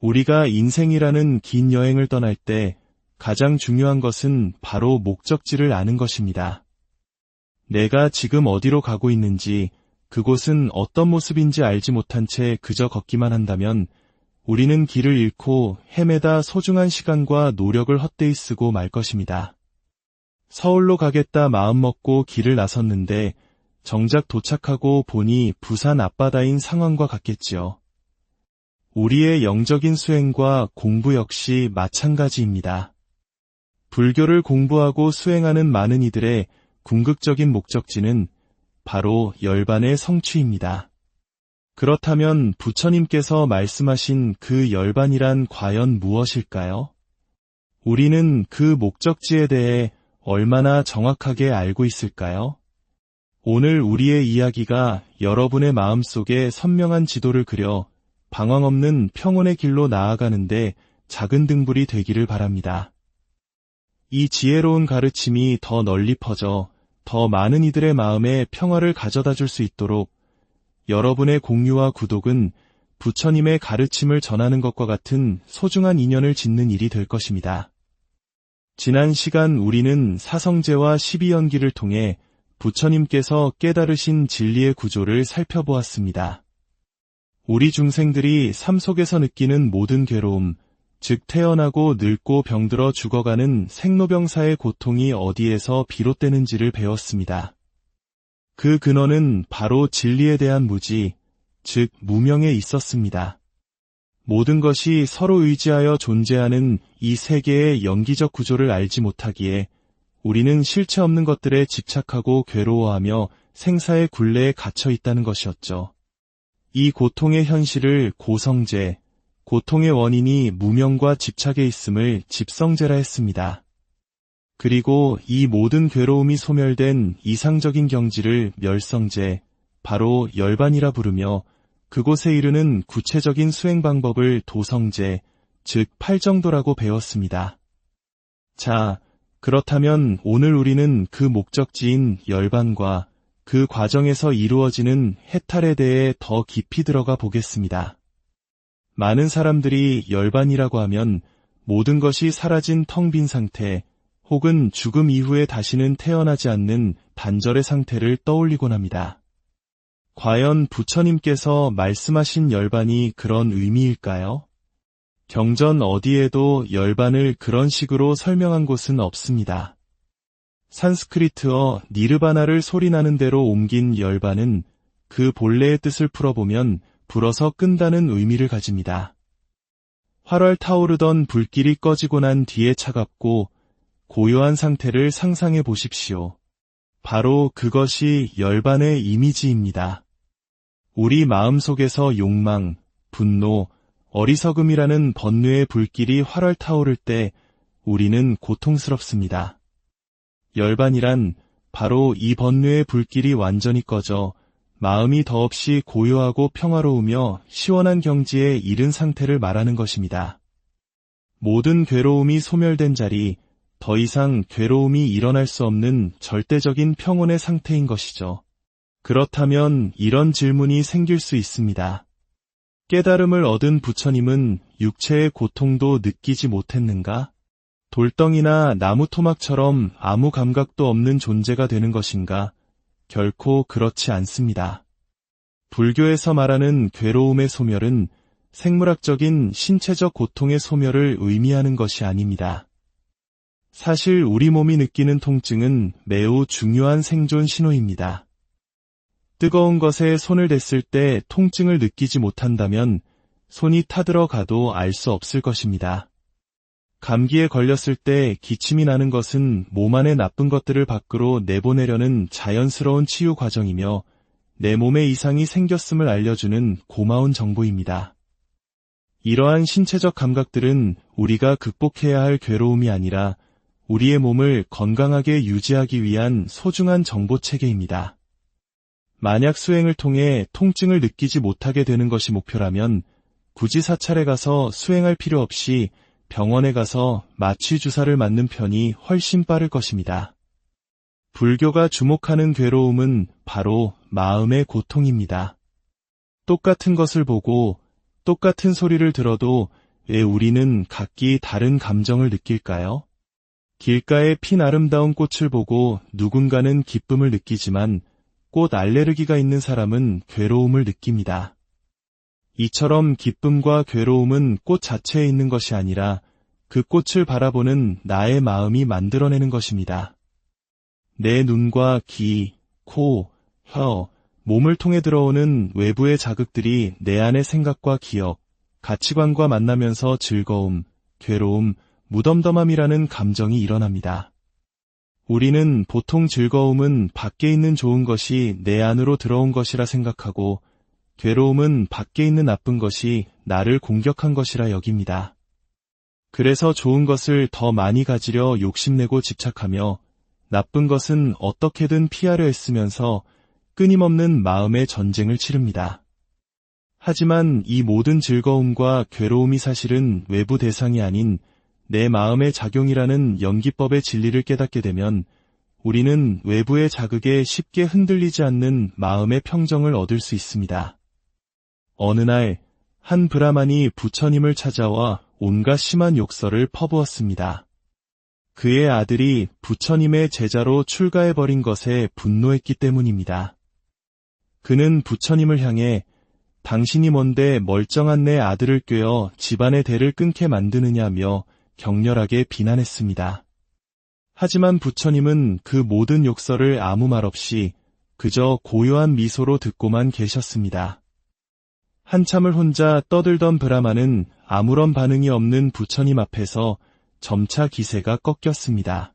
우리가 인생이라는 긴 여행을 떠날 때 가장 중요한 것은 바로 목적지를 아는 것입니다. 내가 지금 어디로 가고 있는지, 그곳은 어떤 모습인지 알지 못한 채 그저 걷기만 한다면 우리는 길을 잃고 헤매다 소중한 시간과 노력을 헛되이 쓰고 말 것입니다. 서울로 가겠다 마음먹고 길을 나섰는데 정작 도착하고 보니 부산 앞바다인 상황과 같겠지요. 우리의 영적인 수행과 공부 역시 마찬가지입니다. 불교를 공부하고 수행하는 많은 이들의 궁극적인 목적지는 바로 열반의 성취입니다. 그렇다면 부처님께서 말씀하신 그 열반이란 과연 무엇일까요? 우리는 그 목적지에 대해 얼마나 정확하게 알고 있을까요? 오늘 우리의 이야기가 여러분의 마음속에 선명한 지도를 그려 방황 없는 평온의 길로 나아가는데 작은 등불이 되기를 바랍니다. 이 지혜로운 가르침이 더 널리 퍼져 더 많은 이들의 마음에 평화를 가져다 줄 수 있도록 여러분의 공유와 구독은 부처님의 가르침을 전하는 것과 같은 소중한 인연을 짓는 일이 될 것입니다. 지난 시간 우리는 사성제와 12연기를 통해 부처님께서 깨달으신 진리의 구조를 살펴보았습니다. 우리 중생들이 삶 속에서 느끼는 모든 괴로움, 즉 태어나고 늙고 병들어 죽어가는 생로병사의 고통이 어디에서 비롯되는지를 배웠습니다. 그 근원은 바로 진리에 대한 무지, 즉 무명에 있었습니다. 모든 것이 서로 의지하여 존재하는 이 세계의 연기적 구조를 알지 못하기에 우리는 실체 없는 것들에 집착하고 괴로워하며 생사의 굴레에 갇혀 있다는 것이었죠. 이 고통의 현실을 고성제, 고통의 원인이 무명과 집착에 있음을 집성제라 했습니다. 그리고 이 모든 괴로움이 소멸된 이상적인 경지를 멸성제, 바로 열반이라 부르며 그곳에 이르는 구체적인 수행 방법을 도성제, 즉 팔정도라고 배웠습니다. 자, 그렇다면 오늘 우리는 그 목적지인 열반과 그 과정에서 이루어지는 해탈에 대해 더 깊이 들어가 보겠습니다. 많은 사람들이 열반이라고 하면 모든 것이 사라진 텅 빈 상태, 혹은 죽음 이후에 다시는 태어나지 않는 단절의 상태를 떠올리곤 합니다. 과연 부처님께서 말씀하신 열반이 그런 의미일까요? 경전 어디에도 열반을 그런 식으로 설명한 곳은 없습니다. 산스크리트어 니르바나를 소리나는 대로 옮긴 열반은 그 본래의 뜻을 풀어보면 불어서 끈다는 의미를 가집니다. 활활 타오르던 불길이 꺼지고 난 뒤에 차갑고 고요한 상태를 상상해 보십시오. 바로 그것이 열반의 이미지입니다. 우리 마음속에서 욕망, 분노, 어리석음이라는 번뇌의 불길이 활활 타오를 때 우리는 고통스럽습니다. 열반이란 바로 이 번뇌의 불길이 완전히 꺼져 마음이 더없이 고요하고 평화로우며 시원한 경지에 이른 상태를 말하는 것입니다. 모든 괴로움이 소멸된 자리, 더 이상 괴로움이 일어날 수 없는 절대적인 평온의 상태인 것이죠. 그렇다면 이런 질문이 생길 수 있습니다. 깨달음을 얻은 부처님은 육체의 고통도 느끼지 못했는가? 돌덩이나 나무 토막처럼 아무 감각도 없는 존재가 되는 것인가? 결코 그렇지 않습니다. 불교에서 말하는 괴로움의 소멸은 생물학적인 신체적 고통의 소멸을 의미하는 것이 아닙니다. 사실 우리 몸이 느끼는 통증은 매우 중요한 생존 신호입니다. 뜨거운 것에 손을 댔을 때 통증을 느끼지 못한다면 손이 타들어가도 알 수 없을 것입니다. 감기에 걸렸을 때 기침이 나는 것은 몸 안의 나쁜 것들을 밖으로 내보내려는 자연스러운 치유 과정이며 내 몸에 이상이 생겼음을 알려주는 고마운 정보입니다. 이러한 신체적 감각들은 우리가 극복해야 할 괴로움이 아니라 우리의 몸을 건강하게 유지하기 위한 소중한 정보체계입니다. 만약 수행을 통해 통증을 느끼지 못하게 되는 것이 목표라면 굳이 사찰에 가서 수행할 필요 없이 병원에 가서 마취 주사를 맞는 편이 훨씬 빠를 것입니다. 불교가 주목하는 괴로움은 바로 마음의 고통입니다. 똑같은 것을 보고 똑같은 소리를 들어도 왜 우리는 각기 다른 감정을 느낄까요? 길가에 핀 아름다운 꽃을 보고 누군가는 기쁨을 느끼지만 꽃 알레르기가 있는 사람은 괴로움을 느낍니다. 이처럼 기쁨과 괴로움은 꽃 자체에 있는 것이 아니라 그 꽃을 바라보는 나의 마음이 만들어내는 것입니다. 내 눈과 귀, 코, 혀, 몸을 통해 들어오는 외부의 자극들이 내 안의 생각과 기억, 가치관과 만나면서 즐거움, 괴로움, 무덤덤함이라는 감정이 일어납니다. 우리는 보통 즐거움은 밖에 있는 좋은 것이 내 안으로 들어온 것이라 생각하고 괴로움은 밖에 있는 나쁜 것이 나를 공격한 것이라 여깁니다. 그래서 좋은 것을 더 많이 가지려 욕심내고 집착하며 나쁜 것은 어떻게든 피하려 애쓰면서 끊임없는 마음의 전쟁을 치릅니다. 하지만 이 모든 즐거움과 괴로움이 사실은 외부 대상이 아닌 내 마음의 작용이라는 연기법의 진리를 깨닫게 되면 우리는 외부의 자극에 쉽게 흔들리지 않는 마음의 평정을 얻을 수 있습니다. 어느 날 한 브라만이 부처님을 찾아와 온갖 심한 욕설을 퍼부었습니다. 그의 아들이 부처님의 제자로 출가해버린 것에 분노했기 때문입니다. 그는 부처님을 향해 당신이 뭔데 멀쩡한 내 아들을 꿰어 집안의 대를 끊게 만드느냐며 격렬하게 비난했습니다. 하지만 부처님은 그 모든 욕설을 아무 말 없이 그저 고요한 미소로 듣고만 계셨습니다. 한참을 혼자 떠들던 브라만은 아무런 반응이 없는 부처님 앞에서 점차 기세가 꺾였습니다.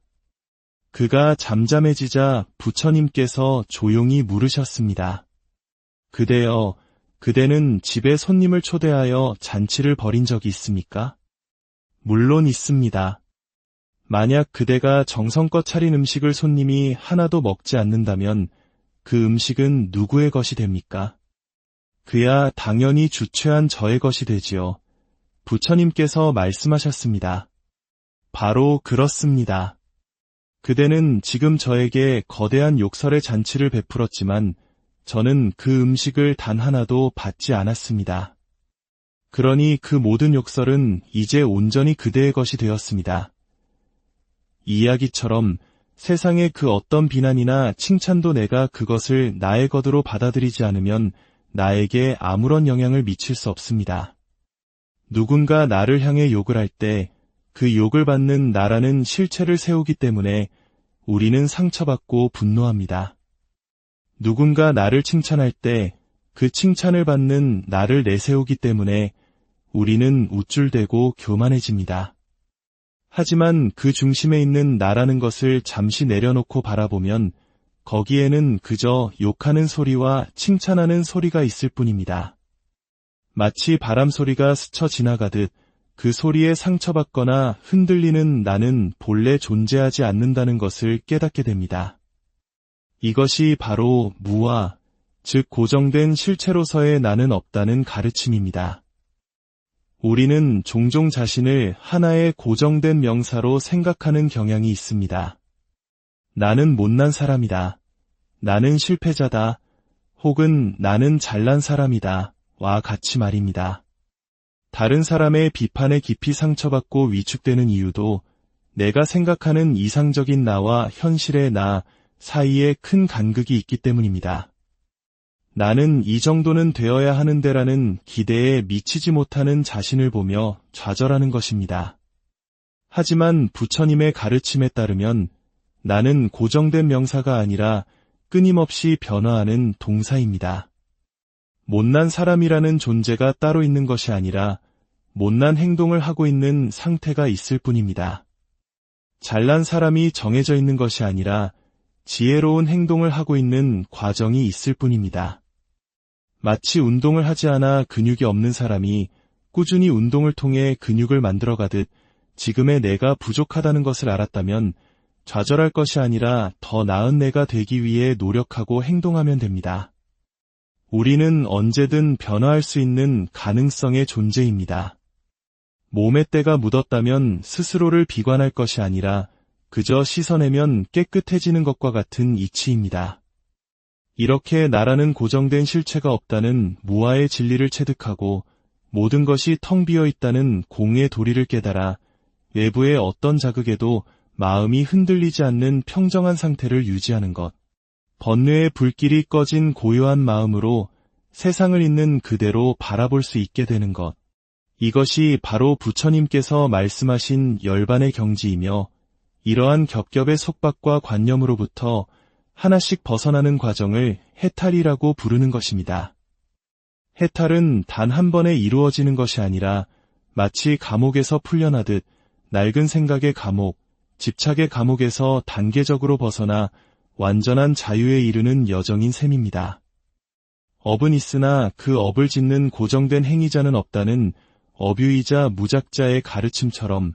그가 잠잠해지자 부처님께서 조용히 물으셨습니다. 그대여, 그대는 집에 손님을 초대하여 잔치를 벌인 적이 있습니까? 물론 있습니다. 만약 그대가 정성껏 차린 음식을 손님이 하나도 먹지 않는다면 그 음식은 누구의 것이 됩니까? 그야 당연히 주최한 저의 것이 되지요. 부처님께서 말씀하셨습니다. 바로 그렇습니다. 그대는 지금 저에게 거대한 욕설의 잔치를 베풀었지만 저는 그 음식을 단 하나도 받지 않았습니다. 그러니 그 모든 욕설은 이제 온전히 그대의 것이 되었습니다. 이 이야기처럼 세상의 그 어떤 비난이나 칭찬도 내가 그것을 나의 것으로 받아들이지 않으면 나에게 아무런 영향을 미칠 수 없습니다. 누군가 나를 향해 욕을 할 때 그 욕을 받는 나라는 실체를 세우기 때문에 우리는 상처받고 분노합니다. 누군가 나를 칭찬할 때 그 칭찬을 받는 나를 내세우기 때문에 우리는 우쭐대고 교만해집니다. 하지만 그 중심에 있는 나라는 것을 잠시 내려놓고 바라보면 거기에는 그저 욕하는 소리와 칭찬하는 소리가 있을 뿐입니다. 마치 바람 소리가 스쳐 지나가듯 그 소리에 상처받거나 흔들리는 나는 본래 존재하지 않는다는 것을 깨닫게 됩니다. 이것이 바로 무아, 즉 고정된 실체로서의 나는 없다는 가르침입니다. 우리는 종종 자신을 하나의 고정된 명사로 생각하는 경향이 있습니다. 나는 못난 사람이다. 나는 실패자다. 혹은 나는 잘난 사람이다. 와 같이 말입니다. 다른 사람의 비판에 깊이 상처받고 위축되는 이유도 내가 생각하는 이상적인 나와 현실의 나 사이에 큰 간극이 있기 때문입니다. 나는 이 정도는 되어야 하는데라는 기대에 미치지 못하는 자신을 보며 좌절하는 것입니다. 하지만 부처님의 가르침에 따르면 나는 고정된 명사가 아니라 끊임없이 변화하는 동사입니다. 못난 사람이라는 존재가 따로 있는 것이 아니라 못난 행동을 하고 있는 상태가 있을 뿐입니다. 잘난 사람이 정해져 있는 것이 아니라 지혜로운 행동을 하고 있는 과정이 있을 뿐입니다. 마치 운동을 하지 않아 근육이 없는 사람이 꾸준히 운동을 통해 근육을 만들어가듯 지금의 내가 부족하다는 것을 알았다면 좌절할 것이 아니라 더 나은 내가 되기 위해 노력하고 행동하면 됩니다. 우리는 언제든 변화할 수 있는 가능성의 존재입니다. 몸에 때가 묻었다면 스스로를 비관할 것이 아니라 그저 씻어내면 깨끗해지는 것과 같은 이치입니다. 이렇게 나라는 고정된 실체가 없다는 무아의 진리를 체득하고 모든 것이 텅 비어 있다는 공의 도리를 깨달아 외부의 어떤 자극에도 마음이 흔들리지 않는 평정한 상태를 유지하는 것. 번뇌의 불길이 꺼진 고요한 마음으로 세상을 있는 그대로 바라볼 수 있게 되는 것. 이것이 바로 부처님께서 말씀하신 열반의 경지이며 이러한 겹겹의 속박과 관념으로부터 하나씩 벗어나는 과정을 해탈이라고 부르는 것입니다. 해탈은 단 한 번에 이루어지는 것이 아니라 마치 감옥에서 풀려나듯 낡은 생각의 감옥, 집착의 감옥에서 단계적으로 벗어나 완전한 자유에 이르는 여정인 셈입니다. 업은 있으나 그 업을 짓는 고정된 행위자는 없다는 어뷰이자 무작자의 가르침처럼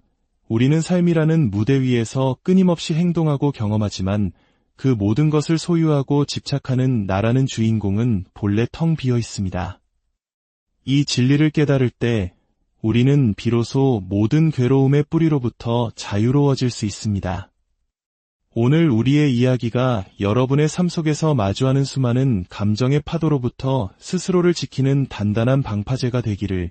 우리는 삶이라는 무대 위에서 끊임없이 행동하고 경험하지만 그 모든 것을 소유하고 집착하는 나라는 주인공은 본래 텅 비어 있습니다. 이 진리를 깨달을 때 우리는 비로소 모든 괴로움의 뿌리로부터 자유로워질 수 있습니다. 오늘 우리의 이야기가 여러분의 삶 속에서 마주하는 수많은 감정의 파도로부터 스스로를 지키는 단단한 방파제가 되기를,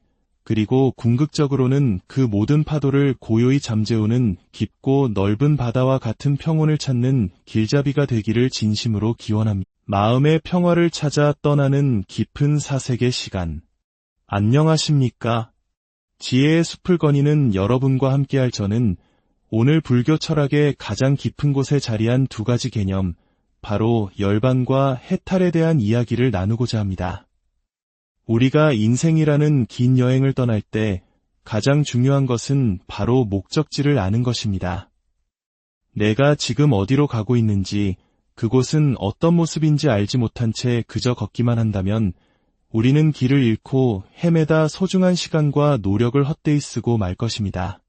그리고 궁극적으로는 그 모든 파도를 고요히 잠재우는 깊고 넓은 바다와 같은 평온을 찾는 길잡이가 되기를 진심으로 기원합니다. 마음의 평화를 찾아 떠나는 깊은 사색의 시간. 안녕하십니까? 지혜의 숲을 거니는 여러분과 함께할 저는 오늘 불교 철학의 가장 깊은 곳에 자리한 두 가지 개념, 바로 열반과 해탈에 대한 이야기를 나누고자 합니다. 우리가 인생이라는 긴 여행을 떠날 때 가장 중요한 것은 바로 목적지를 아는 것입니다. 내가 지금 어디로 가고 있는지, 그곳은 어떤 모습인지 알지 못한 채 그저 걷기만 한다면 우리는 길을 잃고 헤매다 소중한 시간과 노력을 헛되이 쓰고 말 것입니다.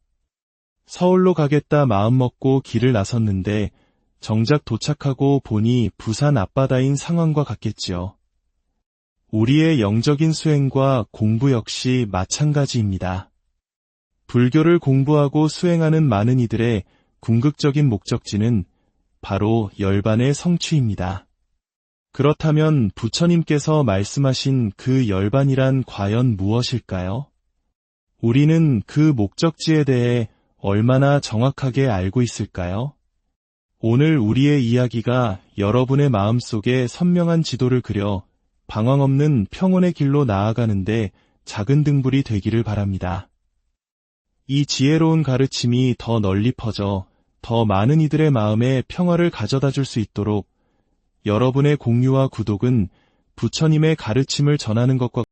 서울로 가겠다 마음먹고 길을 나섰는데 정작 도착하고 보니 부산 앞바다인 상황과 같겠지요. 우리의 영적인 수행과 공부 역시 마찬가지입니다. 불교를 공부하고 수행하는 많은 이들의 궁극적인 목적지는 바로 열반의 성취입니다. 그렇다면 부처님께서 말씀하신 그 열반이란 과연 무엇일까요? 우리는 그 목적지에 대해 얼마나 정확하게 알고 있을까요? 오늘 우리의 이야기가 여러분의 마음속에 선명한 지도를 그려 방황 없는 평온의 길로 나아가는데 작은 등불이 되기를 바랍니다. 이 지혜로운 가르침이 더 널리 퍼져 더 많은 이들의 마음에 평화를 가져다 줄 수 있도록 여러분의 공유와 구독은 부처님의 가르침을 전하는 것과